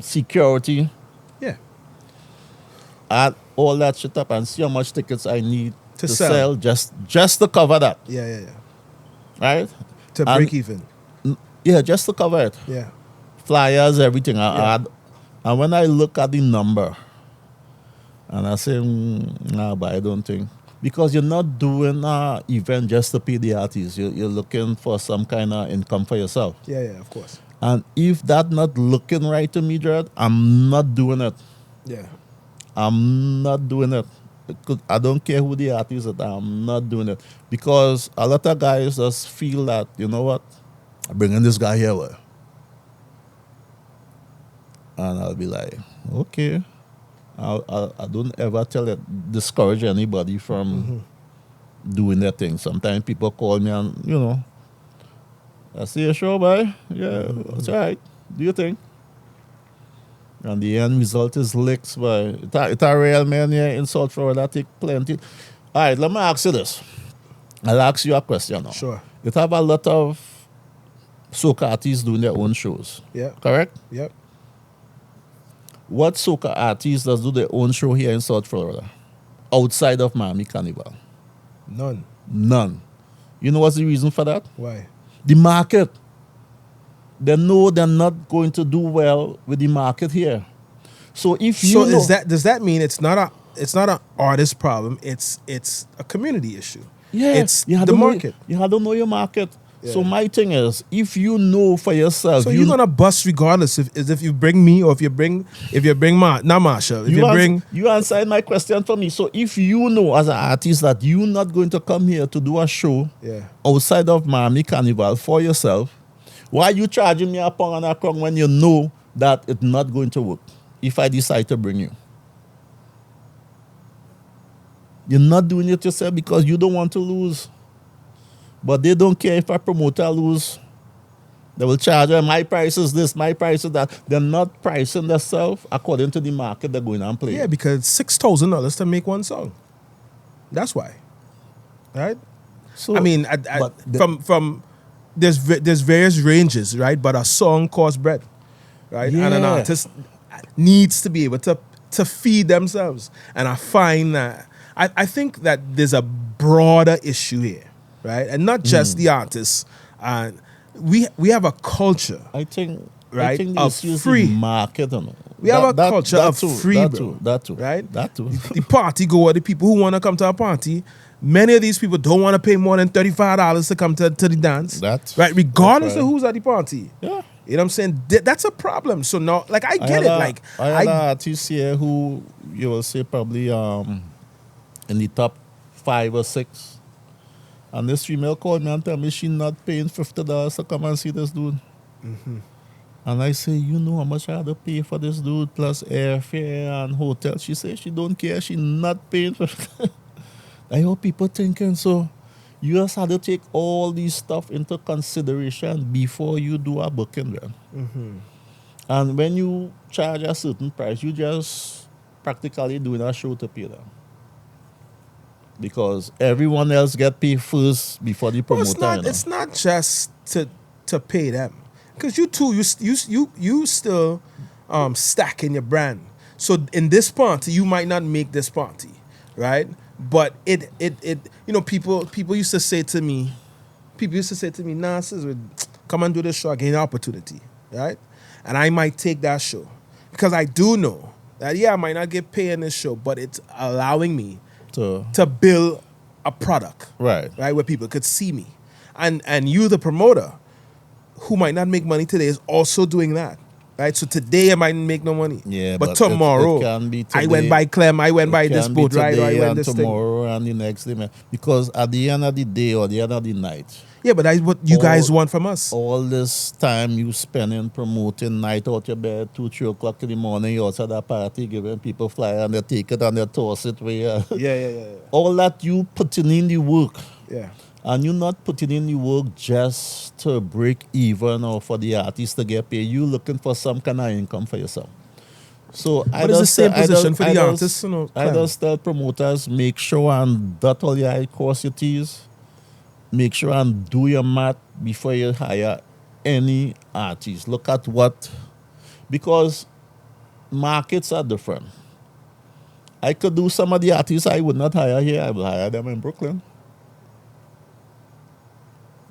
S3: security.
S1: Yeah.
S3: Add all that shit up and see how much tickets I need
S1: To
S3: to
S1: sell.
S3: sell just to cover that.
S1: Yeah.
S3: Right?
S1: To
S3: And-
S1: break even.
S3: Yeah, just to cover it.
S1: Yeah.
S3: Flyers, everything. I
S1: Yeah.
S3: add. And when I look at the number, and I say, nah, but I don't think. Because you're not doing an event just to pay the artist. You're looking for some kind of income for yourself.
S1: Yeah, of course.
S3: And if that not looking right to me, Jared, I'm not doing it.
S1: Yeah.
S3: I'm not doing it. I don't care who the artist is, I'm not doing it. Because a lot of guys just feel that, you know what, I'm bringing this guy here. Well. And I'll be like, okay. I don't ever discourage anybody from doing their thing. Sometimes people call me and, you know, I say, you sure, boy? Yeah, that's all right. Do you think? And the end result is licks, boy. It's a real man here in South Florida. Take plenty. All right, let me ask you this. I'll ask you a question now.
S1: Sure.
S3: You have a lot of soca artists doing their own shows.
S1: Yeah.
S3: Correct?
S1: Yep.
S3: What soca artists does do their own show here in South Florida? Outside of Miami Carnival?
S1: None.
S3: None. You know what's the reason for that?
S1: Why?
S3: The market. They know they're not going to do well with the market here. So if you
S1: So
S3: know,
S1: does that mean it's not an artist problem? It's a community issue.
S3: yeah,
S1: It's
S3: you have
S1: the
S3: to know-
S1: market.
S3: you have to know your market. So
S1: Yeah.
S3: my thing is, if you know for yourself,
S1: So you're gonna bust regardless if you bring me or if you bring not Marsha. If you bring
S3: you answered my question for me. So if you know as an artist that you're not going to come here to do a show
S1: yeah.
S3: outside of Miami Carnival for yourself, why are you charging me a pound and a crown when you know that it's not going to work if I decide to bring you? You're not doing it yourself because you don't want to lose. But they don't care if a promoter lose. They will charge them, my price is this, my price is that. They're not pricing themselves according to the market they're going and play.
S1: Yeah, because $6,000 to make one song. That's why. Right?
S3: So,
S1: I mean,
S3: but
S1: from there's various ranges, right? But a song costs bread, right? And an
S3: Yeah.
S1: artist needs to be able to feed themselves. And I find that I think that there's a broader issue here, right? And not just the artists. And we have a culture.
S3: I think
S1: Right,
S3: I think the
S1: of
S3: issue is
S1: free.
S3: the market. You know.
S1: We have a culture of
S3: too,
S1: free,
S3: that
S1: bro.
S3: too, that too,
S1: Right?
S3: That too.
S1: The party goer, the people who want to come to a party, many of these people don't want to pay more than $35 to come to the dance.
S3: That's
S1: right, regardless
S3: that's
S1: of
S3: right.
S1: who's at the party.
S3: Yeah.
S1: You know what I'm saying? That's a problem. So now, like, I get it. Like,
S3: I had an artist here who you will say probably in the top 5 or 6. And this female called me and told me she not paying $50 to come and see this dude. And I say, you know how much I had to pay for this dude plus airfare and hotel. She says she don't care. She not paying for I hope people thinking so. You just had to take all these stuff into consideration before you do a booking, man. And when you charge a certain price, you just practically doing a show to pay them. Because everyone else get paid first before the
S1: well,
S3: promoter.
S1: it's not just to pay them, because you still stacking your brand. So in this party, you might not make this party, right? But it you know, people used to say to me, nah, Sizwe, come and do this show, I gain an opportunity, right? And I might take that show because I do know that I might not get paid in this show, but it's allowing me to build a product,
S3: Right.
S1: where people could see me, and you, the promoter, who might not make money today, is also doing that, right? So today I might make no money,
S3: Yeah,
S1: but
S3: but
S1: tomorrow
S3: it can be
S1: I
S3: today.
S1: went by Clem, I went by this
S3: Can be
S1: boat ride, or I
S3: today
S1: went
S3: and
S1: this thing.
S3: tomorrow and the next day, man. Because at the end of the day or the end of the night,
S1: Yeah, but that's what you guys
S3: All-
S1: want from us.
S3: all this time you spending promoting night out your bed 2-3 o'clock in the morning, you outside that party giving people flyer and they take it and they toss it where
S1: Yeah.
S3: all that you putting in the work.
S1: Yeah.
S3: And you're not putting in the work just to break even or for the artist to get paid. You looking for some kind of income for yourself. So
S1: But it's the same position for the artists, you know,
S3: I
S1: Clem.
S3: just tell promoters, make sure and dot all your I cross your T's. Make sure and do your math before you hire any artist. Look at what, because markets are different. I could do some of the artists I would not hire here. I will hire them in Brooklyn.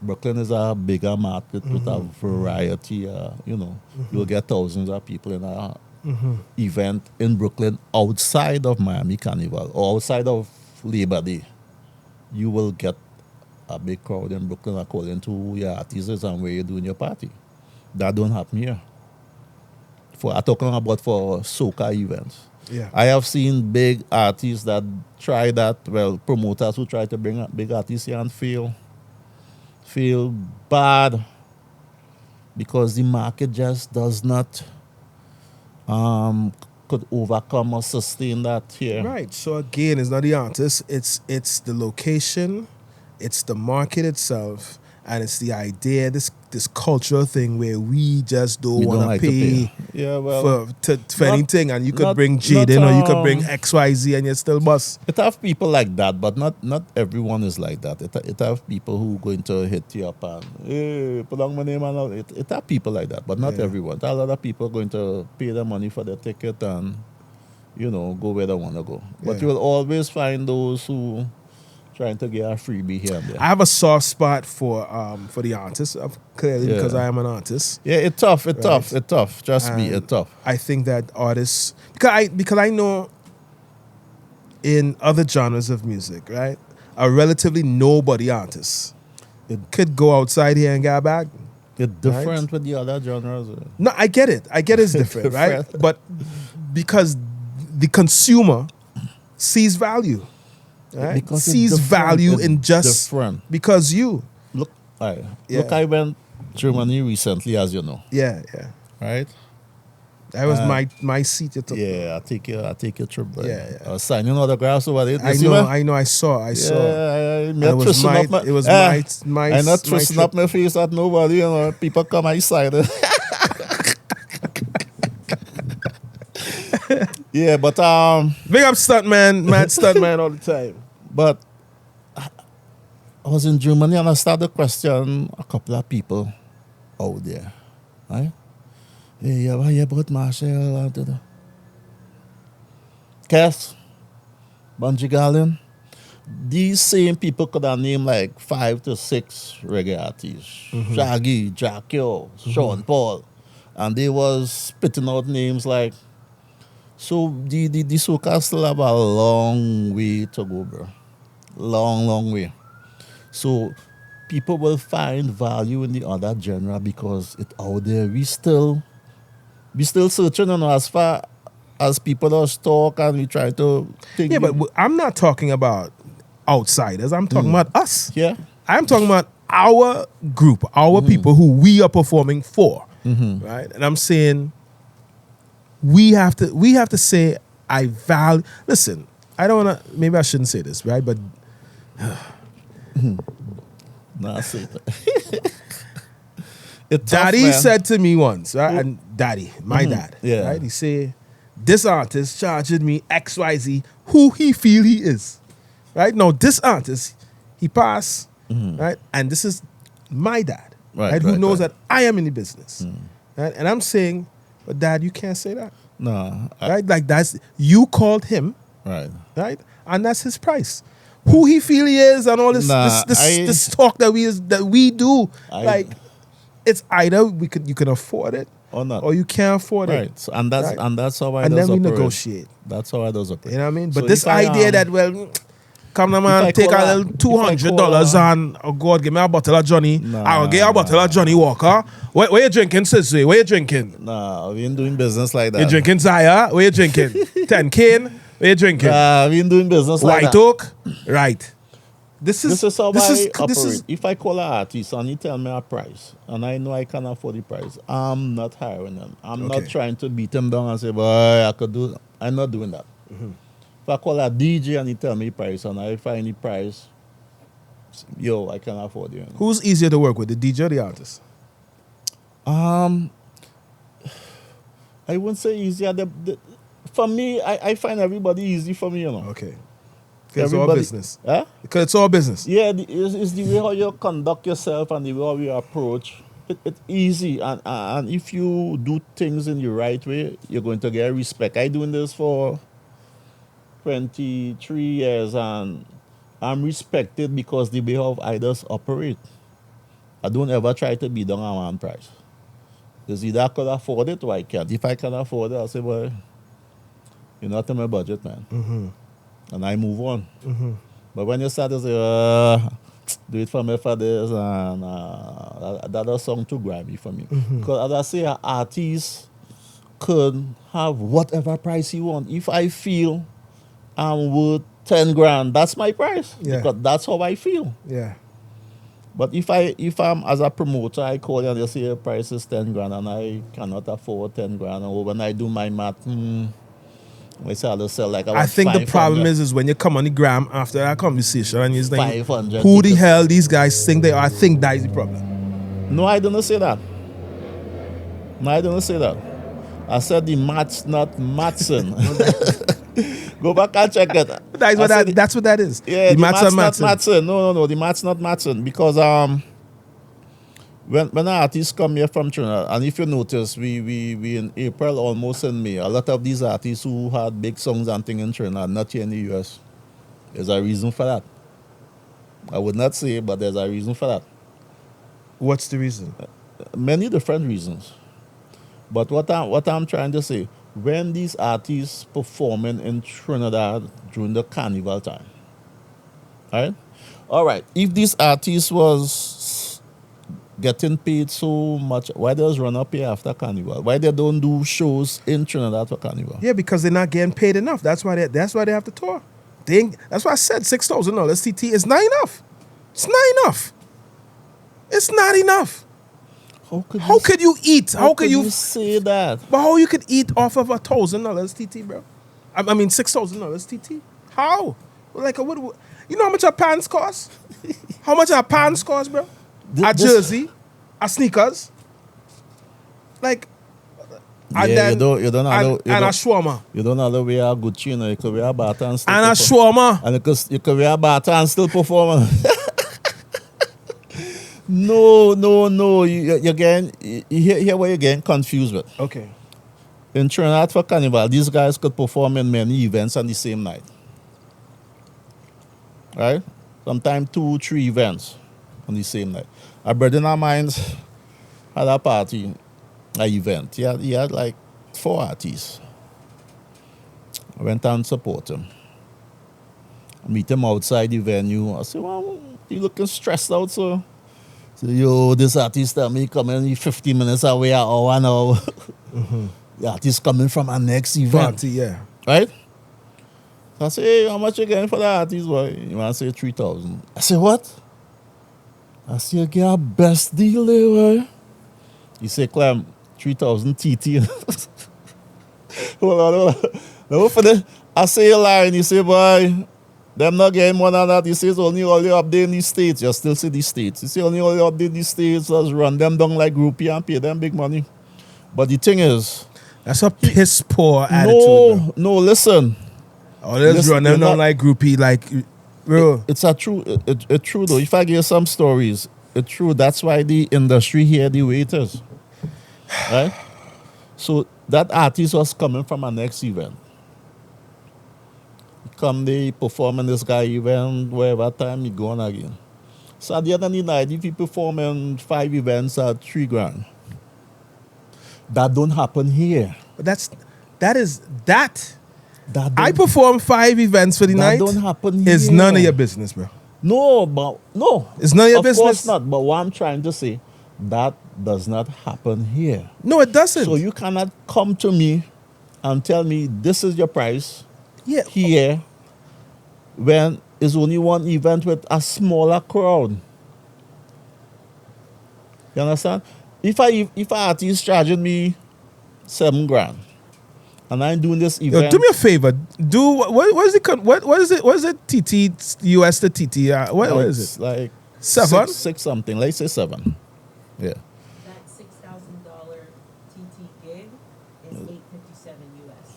S3: Brooklyn is a bigger market with a variety. You'll get thousands of people in a event in Brooklyn outside of Miami Carnival or outside of Labor Day. You will get a big crowd in Brooklyn according to who your artist is and where you're doing your party. That don't happen here. I'm talking about for Soca events.
S1: Yeah.
S3: I have seen big artists that try that, promoters who try to bring up big artists here and feel bad because the market just does not could overcome or sustain that here.
S1: Right. So again, it's not the artist, it's the location, it's the market itself, and it's the idea, this cultural thing where we just don't
S3: We don't
S1: want
S3: like
S1: to
S3: to
S1: pay
S3: pay. Yeah, well,
S1: for
S3: not-
S1: anything, and you could
S3: not-
S1: bring
S3: not,
S1: Jaden or you could bring XYZ and you're still boss.
S3: It have people like that, but not everyone is like that. It have people who going to hit you up and hey, put down my name and all. It have people like that, but not
S1: Yeah.
S3: everyone. A lot of people going to pay the money for their ticket and go where they want to go. But
S1: Yeah.
S3: you will always find those who trying to get a freebie here and there.
S1: I have a soft spot for the artists, clearly,
S3: Yeah.
S1: because I am an artist.
S3: Yeah, it's tough. It's
S1: Right.
S3: tough. It's tough. Trust me,
S1: And
S3: it's tough.
S1: I think that artists, because I know in other genres of music, right, a relatively nobody artist could go outside here and get a bag.
S3: It's different with the other genres.
S1: No, I get it. I get it's different, right?
S3: Different.
S1: But because the consumer sees value, right?
S3: Because it's
S1: sees
S3: different.
S1: value
S3: It's
S1: in just
S3: different.
S1: because you.
S3: Look,
S1: Yeah.
S3: I went Germany recently, as you know,
S1: Yeah.
S3: right?
S1: That was my seat. You took.
S3: Yeah, I take your trip. But
S1: Yeah.
S3: I was signing autographs over there.
S1: I
S3: You see
S1: know.
S3: what?
S1: I saw.
S3: Yeah,
S1: And
S3: I'm
S1: it
S3: not
S1: was
S3: twisting
S1: my.
S3: up my.
S1: It was my.
S3: I'm not
S1: my
S3: twisting
S1: trip.
S3: up my face at nobody. People come outside. Yeah, but
S1: Big up stuntman, mad stuntman all the time.
S3: But I was in Germany and I started to question a couple of people out there. Right? Hey, you ever hear about Marshall? Cass, Bungie Garland. These same people could have named like 5 to 6 reggae artists. Shaggy, Jack Yo, Sean Paul. And they was spitting out names like. So the Soca still have a long way to go, bro. Long way. So people will find value in the other genre because it's out there. We still searching, as far as people just talk and we try to think.
S1: Yeah, but I'm not talking about outsiders. I'm talking about us.
S3: Yeah.
S1: I'm talking about our group, our people who we are performing for, right? And I'm saying we have to say I value. Listen, I don't want to. Maybe I shouldn't say this, right? But
S3: Nah, I say that.
S1: Daddy said to me once, right? And Daddy, my dad,
S3: Yeah.
S1: right? He said, this artist charged me XYZ who he feel he is. Right? Now, this artist, he passed, right? And this is my dad, right? Who knows that I am in the business. Right? And I'm saying, but Dad, you can't say that.
S3: No.
S1: Right? Like you called him,
S3: Right.
S1: right? And that's his price. Who he feel he is and all this this talk that we do, like it's either you can afford it
S3: or not,
S1: or you can't afford it.
S3: Right. So, and that's how I
S1: and
S3: does
S1: then we
S3: operate.
S1: negotiate.
S3: That's how I does operate.
S1: You know what I mean?
S3: So
S1: But this idea that come on, man, take a little $200 and God give me a bottle of Johnny. I'll get a bottle of Johnny Walker. What you drinking, Sizwe? What you drinking?
S3: Nah, we ain't doing business like that.
S1: You drinking Zaya? What you drinking? 10 cane? What you drinking?
S3: Nah, we ain't doing business like
S1: White
S3: that.
S1: Oak? Right. This is
S3: how I operate.
S1: this is
S3: If I call an artist and he tell me a price and I know I can afford the price, I'm not hiring him. I'm not trying to beat him down and say, boy, I could do. I'm not doing that. If I call a DJ and he tell me price and I find the price, I can afford you.
S1: Who's easier to work with, the DJ or the artist?
S3: I wouldn't say easier. For me, I find everybody easy for me,
S1: Okay. Because it's all business.
S3: Huh?
S1: Because it's all business.
S3: Yeah, it's the way how you conduct yourself and the way how you approach. It's easy. And if you do things in the right way, you're going to get respect. I'm doing this for 23 years and I'm respected because the way how I just operate. I don't ever try to be down on one price. Because either I could afford it or I can't. If I can afford it, I'll say, well, you're not in my budget, man. And I move on. But when you start to say, do it for me for this, and that a song too grimy for me. Because as I say, an artist could have whatever price he want. If I feel I'm worth 10 grand, that's my price.
S1: Yeah.
S3: Because that's how I feel.
S1: Yeah.
S3: But if I'm as a promoter, I call you and you say your price is 10 grand and I cannot afford 10 grand, or when I do my math, I say I'll sell like
S1: I think the problem is when you come on the gram after that conversation and you're like,
S3: 500
S1: who the
S3: tickets.
S1: hell these guys think they are? I think that is the problem.
S3: No, I don't say that. I said the math's not mathin. Go back and check it.
S1: That's what that is.
S3: Yeah, the math's
S1: are
S3: not
S1: mathin.
S3: mathin. No, the math's not mathin. Because when an artist come here from Trinidad, and if you notice, we in April, almost in May, a lot of these artists who had big songs and things in Trinidad, not here in the US, there's a reason for that. I would not say, but there's a reason for that.
S1: What's the reason?
S3: Many different reasons. But what I'm trying to say, when these artists performing in Trinidad during the carnival time, all right, if this artist was getting paid so much, why does run up here after carnival? Why they don't do shows in Trinidad for carnival?
S1: Yeah, because they're not getting paid enough. That's why they have to tour. That's why I said $6,000 TT is not enough. It's not enough. It's not enough. How could you eat?
S3: How could you say that?
S1: But how you could eat off of $1,000 TT, bro? I mean $6,000 TT. How? Like what? You know how much our pants cost? How much our pants cost, bro? A jersey, a sneakers, like,
S3: yeah,
S1: and then
S3: you don't
S1: and a shawarma.
S3: You don't have to wear a Gucci, you could wear a bata and still
S1: And a shawarma.
S3: And you could wear a bata and still perform. No. Here where you're getting confused with.
S1: Okay.
S3: In Trinidad for Carnival, these guys could perform in many events on the same night. Right? Sometimes 2-3 events on the same night. A brother in our minds had a party, an event. He had like 4 artists. I went and support him. I meet him outside the venue. I said, well, you looking stressed out, so. So, yo, this artist tell me coming 15 minutes away, an hour now. The artist coming from our next event.
S1: Party, yeah.
S3: Right? So I say, hey, how much you getting for the artist, boy? You want to say 3,000. I say, what? I say, you get a best deal there, boy. He say, Clem, 3,000 TT. Hold on. No, for the, I say a line, he say, boy, them not getting more than that. He says, only up there in the States. You still see the States. He say, only up there in the States. Let's run them down like groupie and pay them big money. But the thing is,
S1: that's a piss poor attitude.
S3: No, listen.
S1: Oh, let's run them down like groupie, like, bro.
S3: It's true though. If I give some stories, it's true. That's why the industry here the way it is. Right? So that artist was coming from our next event. Come they perform in this guy event, wherever time he go on again. So at the end of the night, if you perform in 5 events at $3,000, that don't happen here.
S1: But I perform 5 events for the night.
S3: That don't happen here.
S1: It's none of your business, bro.
S3: No.
S1: It's none of your business.
S3: Of course not. But what I'm trying to say, that does not happen here.
S1: No, it doesn't.
S3: So you cannot come to me and tell me this is your price here when it's only one event with a smaller crowd. You understand? If an artist charging me $7,000 and I'm doing this event,
S1: do me a favor. Do what is it? What is it? TT US to TT? What is it?
S3: Like
S1: 7?
S3: Six something. Let's say 7. Yeah.
S4: That $6,000 TT gig is $857 US.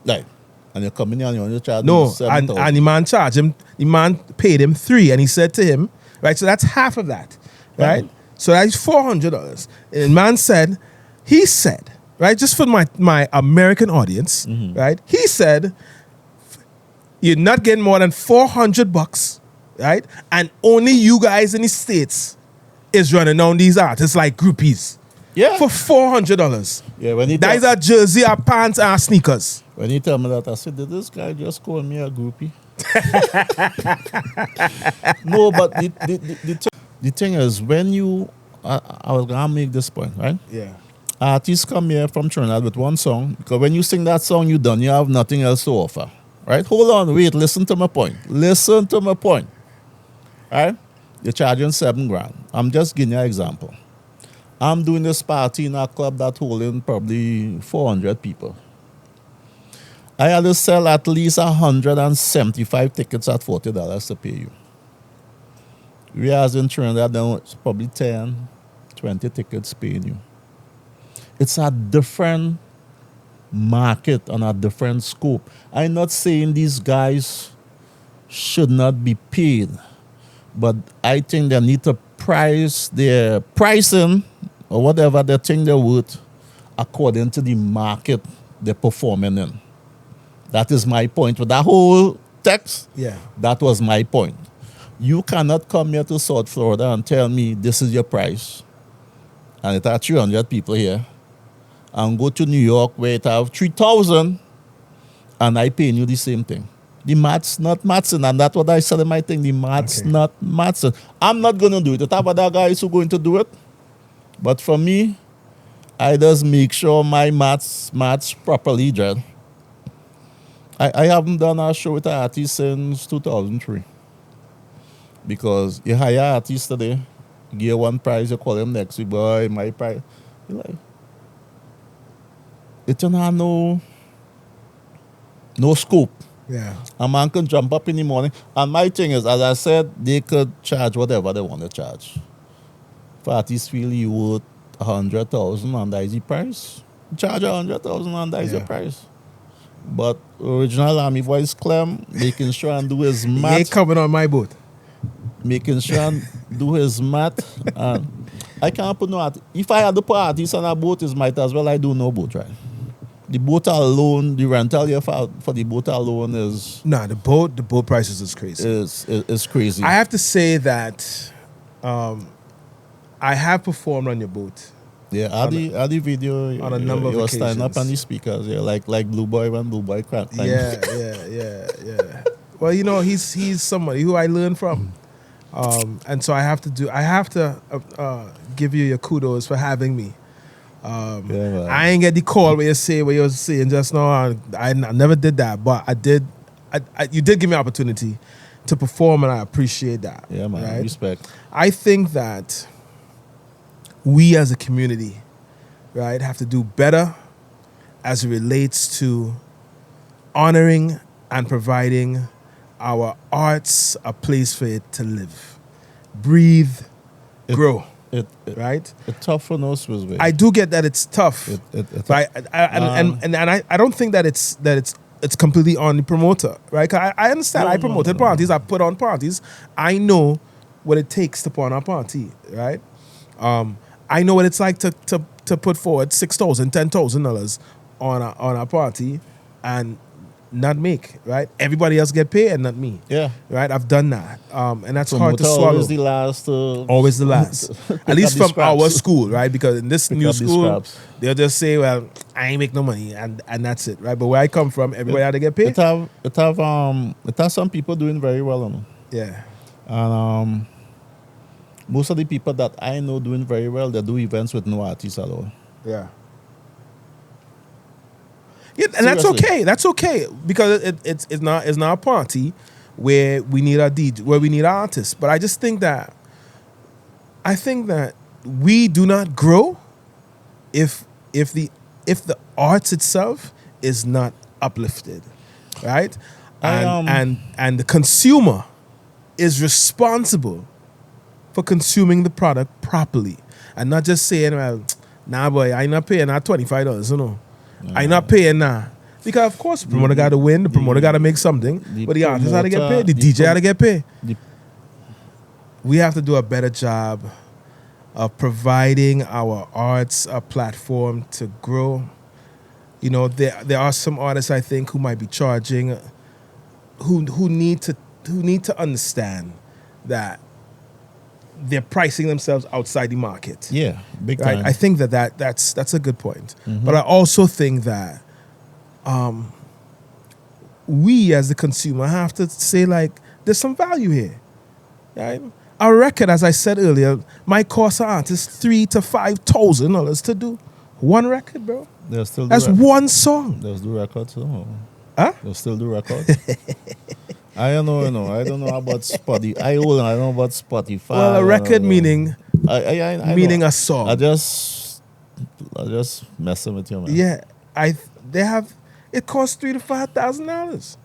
S3: Right. And you're coming in and you're only charging
S1: No,
S3: $7,000.
S1: and the man charged him. The man paid him 3, and he said to him, right. So that's half of that, right? So that's $400. And the man said, he said, right, just for my American audience, right? He said, you're not getting more than $400, right? And only you guys in the States is running down these artists like groupies.
S3: Yeah.
S1: For $400.
S3: Yeah, when he
S1: That is a jersey, a pants, and sneakers.
S3: When he tell me that, I said, did this guy just call me a groupie? No, but the thing is, when you, I was going to make this point, right?
S1: Yeah.
S3: Artists come here from Trinidad with one song, because when you sing that song, you done, you have nothing else to offer, right? Hold on, wait, listen to my point. Right? You're charging $7,000. I'm just giving you an example. I'm doing this party in a club that's holding probably 400 people. I had to sell at least 175 tickets at $40 to pay you. Whereas in Trinidad, now it's probably 10, 20 tickets paying you. It's a different market and a different scope. I'm not saying these guys should not be paid, but I think they need to price their pricing or whatever they think they're worth according to the market they're performing in. That is my point with that whole text.
S1: Yeah.
S3: That was my point. You cannot come here to South Florida and tell me this is your price, and it has 300 people here, and go to New York where it have 3,000, and I paying you the same thing. The maths not matching, and that's what I said in my thing. The maths not matching. I'm not going to do it. The type of other guys who are going to do it. But for me, I just make sure my maths match properly, Jed. I haven't done a show with an artist since 2003. Because you hire an artist today, you give one price, you call him next week, boy, my price. You're like, it don't have no scope.
S1: Yeah.
S3: A man can jump up in the morning. And my thing is, as I said, they could charge whatever they want to charge. If artists feel you worth 100,000 and that is the price, charge 100,000 and that is the price. But original Army Boyz Clem, making sure and do his
S1: He
S3: math.
S1: ain't coming on my boat.
S3: making sure and do his math. And I can't put no art. If I had to put artists on a boat, it might as well I do no boat, right? The boat alone, the rental here for the boat alone is
S1: Nah, the boat prices is crazy.
S3: is crazy.
S1: I have to say that I have performed on your boat.
S3: Yeah, at the video,
S1: on a number of
S3: you were standing up
S1: occasions.
S3: on the speakers, yeah, like Blue Boy when Blue Boy crack.
S1: Yeah. Well, you know, he's somebody who I learned from, and so I have to give you your kudos for having me.
S3: Man.
S1: I ain't get the call where you were saying just now. I never did that, but I did. You did give me opportunity to perform, and I appreciate that.
S3: Yeah, man.
S1: right?
S3: Respect.
S1: I think that we as a community, right, have to do better as it relates to honoring and providing our arts a place for it to live, breathe, grow.
S3: It
S1: Right?
S3: It's tough for no SizweC.
S1: I do get that it's tough,
S3: It's
S1: but I don't think that it's completely on the promoter, right? 'Cause I understand. I promoted parties. I put on parties. I know what it takes to put on a party, right? I know what it's like to put forward $6,000, $10,000 on a party and not make, right? Everybody else get paid and not me.
S3: Yeah.
S1: Right? I've done that. And that's hard to
S3: Promoter
S1: swallow.
S3: always the last.
S1: Always the last.
S3: pick
S1: At least
S3: up the
S1: from our
S3: scraps.
S1: school, right? Because in this
S3: Pick
S1: new
S3: up the
S1: school,
S3: scraps.
S1: they'll just say, well, I ain't make no money, and that's it, right? But where I come from, everybody had to get paid.
S3: It has some people doing very well, you know.
S1: Yeah.
S3: And most of the people that I know doing very well, they do events with no artists at all.
S1: Yeah. Yeah, and that's
S3: Seriously.
S1: okay. That's okay because it's not a party where we need a DJ, where we need artists. But I just think that we do not grow if the arts itself is not uplifted, right? And the consumer is responsible for consuming the product properly and not just saying, well, nah, boy, I ain't not paying that $25, you know. I not paying now. Because, of course, the promoter got to win. The promoter got to make something. But the artist had to get paid. The DJ had to get paid. We have to do a better job of providing our arts a platform to grow. You know, there are some artists, I think, who might be charging, who need to understand that they're pricing themselves outside the market.
S3: Yeah, big
S1: Right?
S3: time.
S1: I think that's a good point.
S3: Mm-hmm.
S1: But I also think that we as the consumer have to say, like, there's some value here. Right? A record, as I said earlier, might cost an artist $3,000 to $5,000 to do one record, bro.
S3: They'll still do
S1: That's one song.
S3: They'll do records. Oh.
S1: Huh?
S3: They'll still do records. I don't know. I don't know about Spotify. I don't know about Spotify.
S1: Well, a record meaning
S3: I
S1: meaning
S3: know.
S1: a song.
S3: I just messing with you, man.
S1: Yeah, it costs $3,000 to $5,000.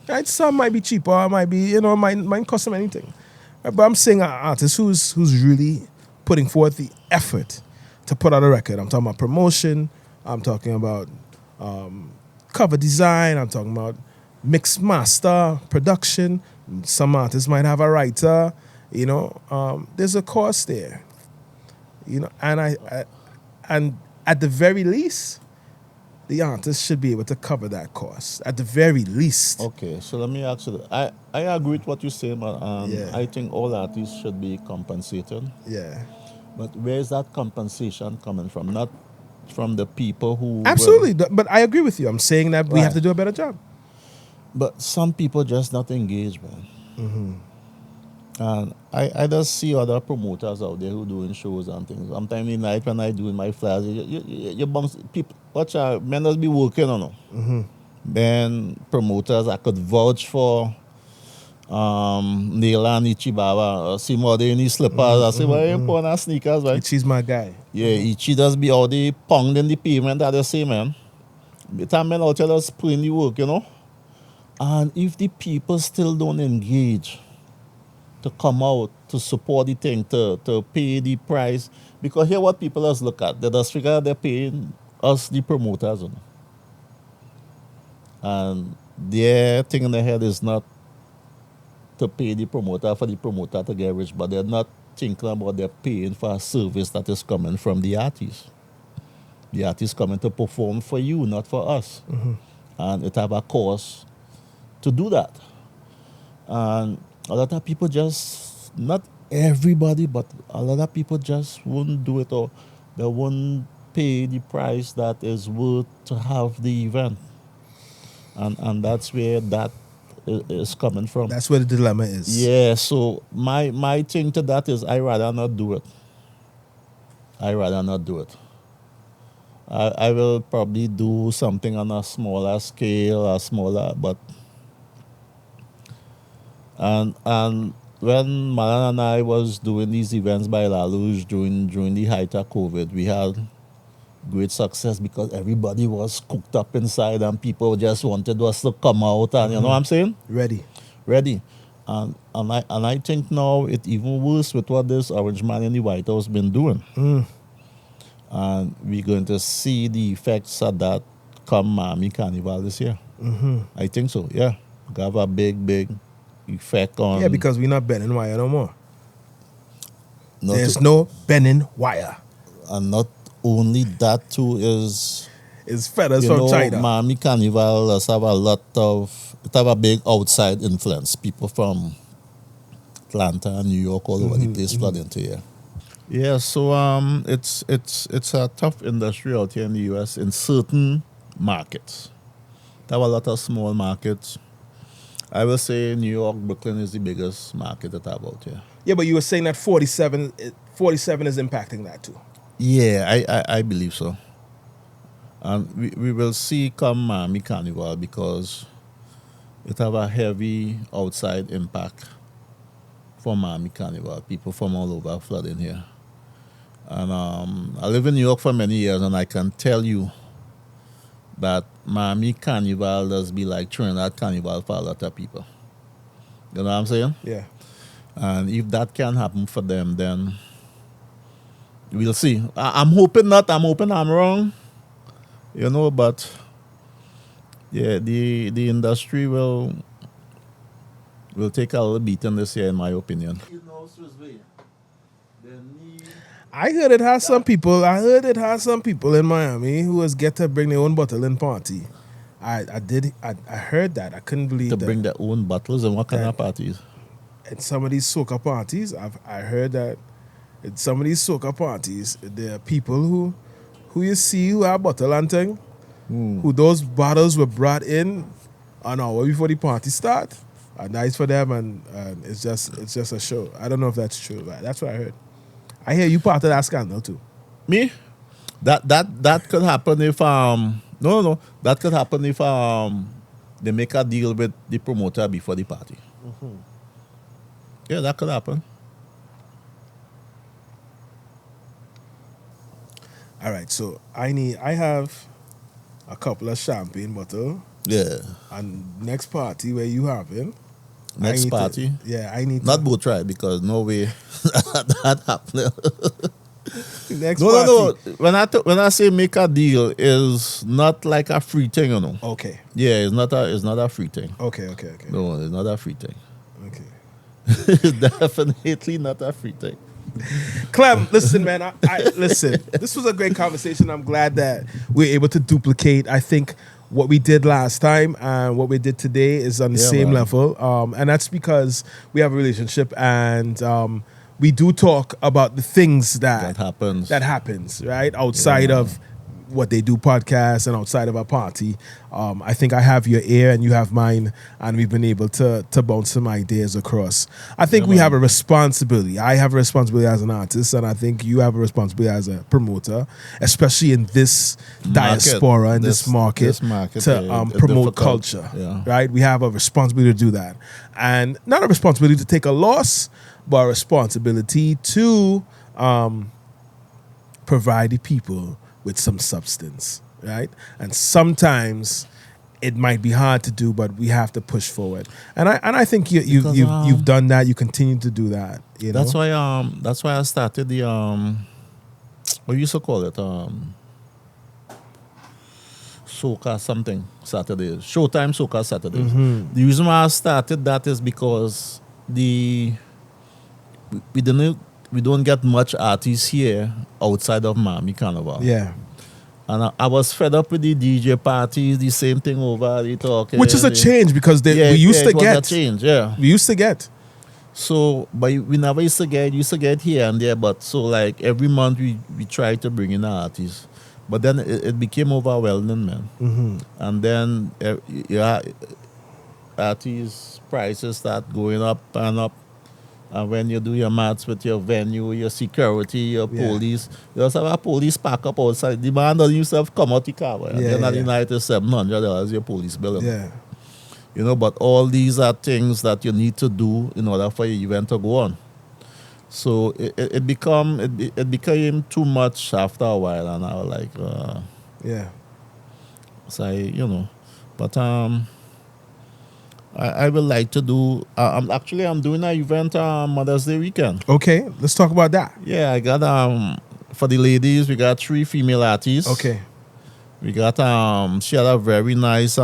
S1: Right? Some might be cheaper, it might be, might cost them anything. Right? But I'm saying an artist who's really putting forth the effort to put out a record. I'm talking about promotion. I'm talking about cover design. I'm talking about mix master production. Some artists might have a writer. There's a cost there. And at the very least, the artist should be able to cover that cost. At the very least.
S3: Okay, so let me ask you. I agree with what you say, man.
S1: Yeah.
S3: I think all artists should be compensated.
S1: Yeah.
S3: But where is that compensation coming from? Not from the people who...
S1: Absolutely. But I agree with you. I'm saying that we have
S3: Right.
S1: to do a better job.
S3: But some people just not engaged, man.
S1: Mm-hmm.
S3: And I just see other promoters out there who doing shows and things. Sometimes in the night when I do in my flyers, you bounce people. Watch out, men just be working on them.
S1: Mm-hmm.
S3: Then promoters I could vouch for. Neil and Ichibaba, see more in his slippers. I say, why you put on sneakers, right?
S1: She's my guy.
S3: Yeah, Ichi just be all the pounding the pavement that they say, man. The time men out there just putting the work, And if the people still don't engage to come out, to support the thing, to pay the price, because here what people just look at, they just figure they're paying us, the promoters. And their thing in their head is not to pay the promoter for the promoter to get rich, but they're not thinking about they're paying for a service that is coming from the artist. The artist coming to perform for you, not for us. And it have a cost to do that. And a lot of people just, not everybody, but a lot of people just wouldn't do it, or they wouldn't pay the price that is worth to have the event. And that's where that is coming from.
S1: That's where the dilemma is.
S3: Yeah, so my thing to that is I rather not do it. I rather not do it. I will probably do something on a smaller scale, or smaller, but and when Malan and I was doing these events by La Luge during the height of COVID, we had great success because everybody was cooked up inside and people just wanted us to come out, and you know what I'm saying?
S1: Ready.
S3: And I think now it even worse with what this Orange Man in the White House been doing. And we're going to see the effects of that come Miami Carnival this year. I think so, yeah. Have a big effect on...
S1: Yeah, because we're not bending wire no more.
S3: not
S1: There's
S3: to-
S1: no bending wire.
S3: And not only that too is...
S1: It's feathers
S3: You
S1: from
S3: know,
S1: China.
S3: Miami Carnival does have a lot of... It have a big outside influence. People from Atlanta and New York, all over the place flood into here. Yeah, so it's a tough industry out here in the US in certain markets. There are a lot of small markets. I will say New York, Brooklyn is the biggest market that I have out here.
S1: Yeah, but you were saying that 47 is impacting that too.
S3: Yeah, I believe so. And we will see come Miami Carnival because it have a heavy outside impact for Miami Carnival. People from all over flooding here. And I live in New York for many years, and I can tell you that Miami Carnival does be like Trinidad Carnival for a lot of people. You know what I'm saying?
S1: Yeah.
S3: And if that can happen for them, then we'll see. I'm hoping not. I'm hoping I'm wrong. You know, but yeah, the industry will take a little beating this year, in my opinion. You know, SizweC,
S1: I heard it has some people. I heard it has some people in Miami who was get to bring their own bottle and party. I heard that. I couldn't believe
S3: to
S1: that.
S3: bring their own bottles and what kind of parties?
S1: At some of these soca parties, I heard that at some of these soca parties, there are people who you see who have bottle and thing, who those bottles were brought in an hour before the party start. And nice for them, and it's just a show. I don't know if that's true, but that's what I heard. I hear you part of that scandal too.
S3: Me? That could happen if no, that could happen if they make a deal with the promoter before the party. Yeah, that could happen.
S1: All right, so I have a couple of champagne bottle,
S3: Yeah.
S1: and next party where you having.
S3: Next party.
S1: I need
S3: Not
S1: to,
S3: boat ride because no way that happening.
S1: next
S3: No.
S1: party.
S3: When I say make a deal, is not like a free thing, you know.
S1: Okay.
S3: Yeah, it's not a free thing.
S1: Okay.
S3: No, it's not a free thing.
S1: Okay.
S3: It's definitely not a free thing.
S1: Clem, listen, man. I listen. This was a great conversation. I'm glad that we're able to duplicate. I think what we did last time and what we did today is on the
S3: Yeah,
S1: same
S3: man.
S1: level, and that's because we have a relationship and we do talk about the things
S3: That happens.
S1: that happens right outside of what they do podcasts and outside of a party. I think I have your ear and you have mine, and we've been able to bounce some ideas across. I think we have a responsibility. I have a responsibility as an artist, and I think you have a responsibility as a promoter, especially in this diaspora, in this market, to
S3: yeah, it's
S1: promote
S3: difficult.
S1: culture.
S3: Yeah.
S1: Right? We have a responsibility to do that. And not a responsibility to take a loss, but a responsibility to provide the people with some substance, right? And sometimes it might be hard to do, but we have to push forward. And I think you've done that. You continue to do that. You know?
S3: That's why I started the what you used to call it Soca something Saturdays. Showtime Soca Saturdays. The reason why I started that is because we don't get much artists here outside of Miami Carnival.
S1: Yeah.
S3: And I was fed up with the DJ parties, the same thing over, the talking.
S1: Which is a change because
S3: Yeah,
S1: we used to
S3: it was
S1: get.
S3: a change, yeah.
S1: We used to get.
S3: So, but we never used to get here and there, but so like every month we try to bring in artists. But then it became overwhelming, man.
S1: Mm-hmm.
S3: And then artists' prices start going up and up. And when you do your maths with your venue, your security, your
S1: Yeah.
S3: police, you also have a police pack up outside. The man doesn't used come out the car. Right?
S1: Yeah,
S3: Then at
S1: yeah.
S3: the night is $700 your police bill.
S1: Yeah.
S3: You know, but all these are things that you need to do in order for your event to go on. So it became too much after a while, and I was like,
S1: Yeah.
S3: so but I would like to do. I'm doing an event Mother's Day weekend.
S1: Okay, let's talk about that.
S3: Yeah, I got for the ladies we got 3 female artists.
S1: Okay.
S3: We got she had a very nice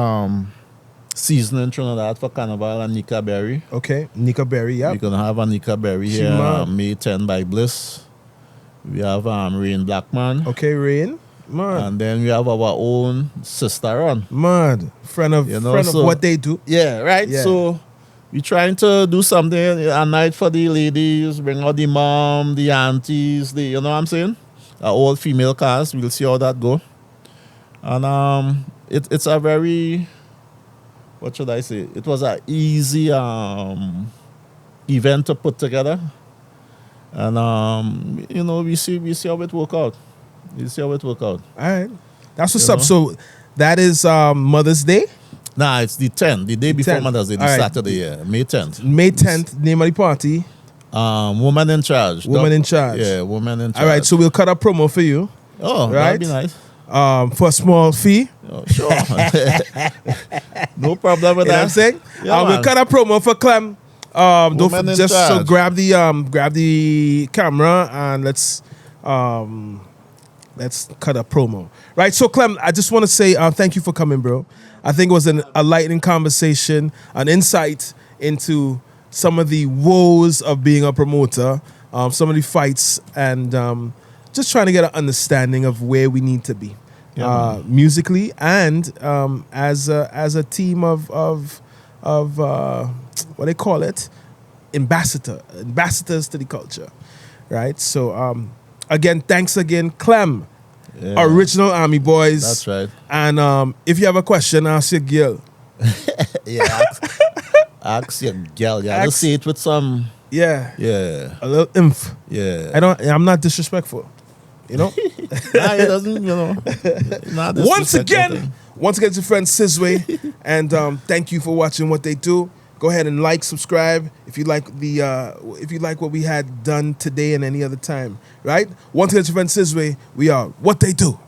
S3: season in Trinidad for Carnival and Nika Berry.
S1: Okay. Nika Berry, yeah.
S3: We're gonna have a Nika Berry
S1: She
S3: here
S1: mad.
S3: May 10 by Bliss. We have Rain Blackman.
S1: Okay, Rain. Man.
S3: And then we have our own sister on.
S1: Man. Friend of
S3: so-
S1: what they do.
S3: Yeah, right.
S1: Yeah.
S3: So we're trying to do something a night for the ladies, bring out the mom, the aunties, you know what I'm saying? All female cast. We'll see how that go. And it's a very, what should I say? It was an easy event to put together. And we see how it work out.
S1: All right. That's what's
S3: You
S1: up.
S3: know?
S1: So that is Mother's Day.
S3: Nah, it's the 10th, the day before
S1: 10th.
S3: Mother's Day, the
S1: All right.
S3: Saturday, yeah, May 10th.
S1: May 10th, name of the party.
S3: Woman in charge.
S1: Woman in charge.
S3: Yeah, woman in charge.
S1: All right, so we'll cut a promo for you
S3: Oh,
S1: right.
S3: that'd be nice.
S1: for a small fee.
S3: Oh, sure. No problem with
S1: You know what I'm
S3: that.
S1: saying?
S3: Yeah,
S1: We'll
S3: man.
S1: cut a promo for Clem. Don't
S3: Woman in
S1: just so
S3: charge.
S1: grab the camera and let's cut a promo. Right. So Clem, I just want to say thank you for coming, bro. I think it was a lightning conversation, an insight into some of the woes of being a promoter, some of the fights, and just trying to get an understanding of where we need to be musically and as a team of what they call it, ambassadors to the culture, right? So again, thanks again, Clem,
S3: Yeah,
S1: original Army Boyz.
S3: that's right.
S1: And if you have a question, ask your girl.
S3: Yeah, ask your girl. Yeah,
S1: Ask-
S3: just say it with some.
S1: Yeah,
S3: Yeah,
S1: a little inf.
S3: yeah.
S1: I'm not disrespectful, you know.
S3: Nah, it doesn't. Not this
S1: Once
S3: disrespectful
S1: again,
S3: thing.
S1: it's your friend Sizwe, and thank you for watching what they do. Go ahead and subscribe if you like what we had done today and any other time. Right? Once again, it's your friend Sizwe. We are what they do.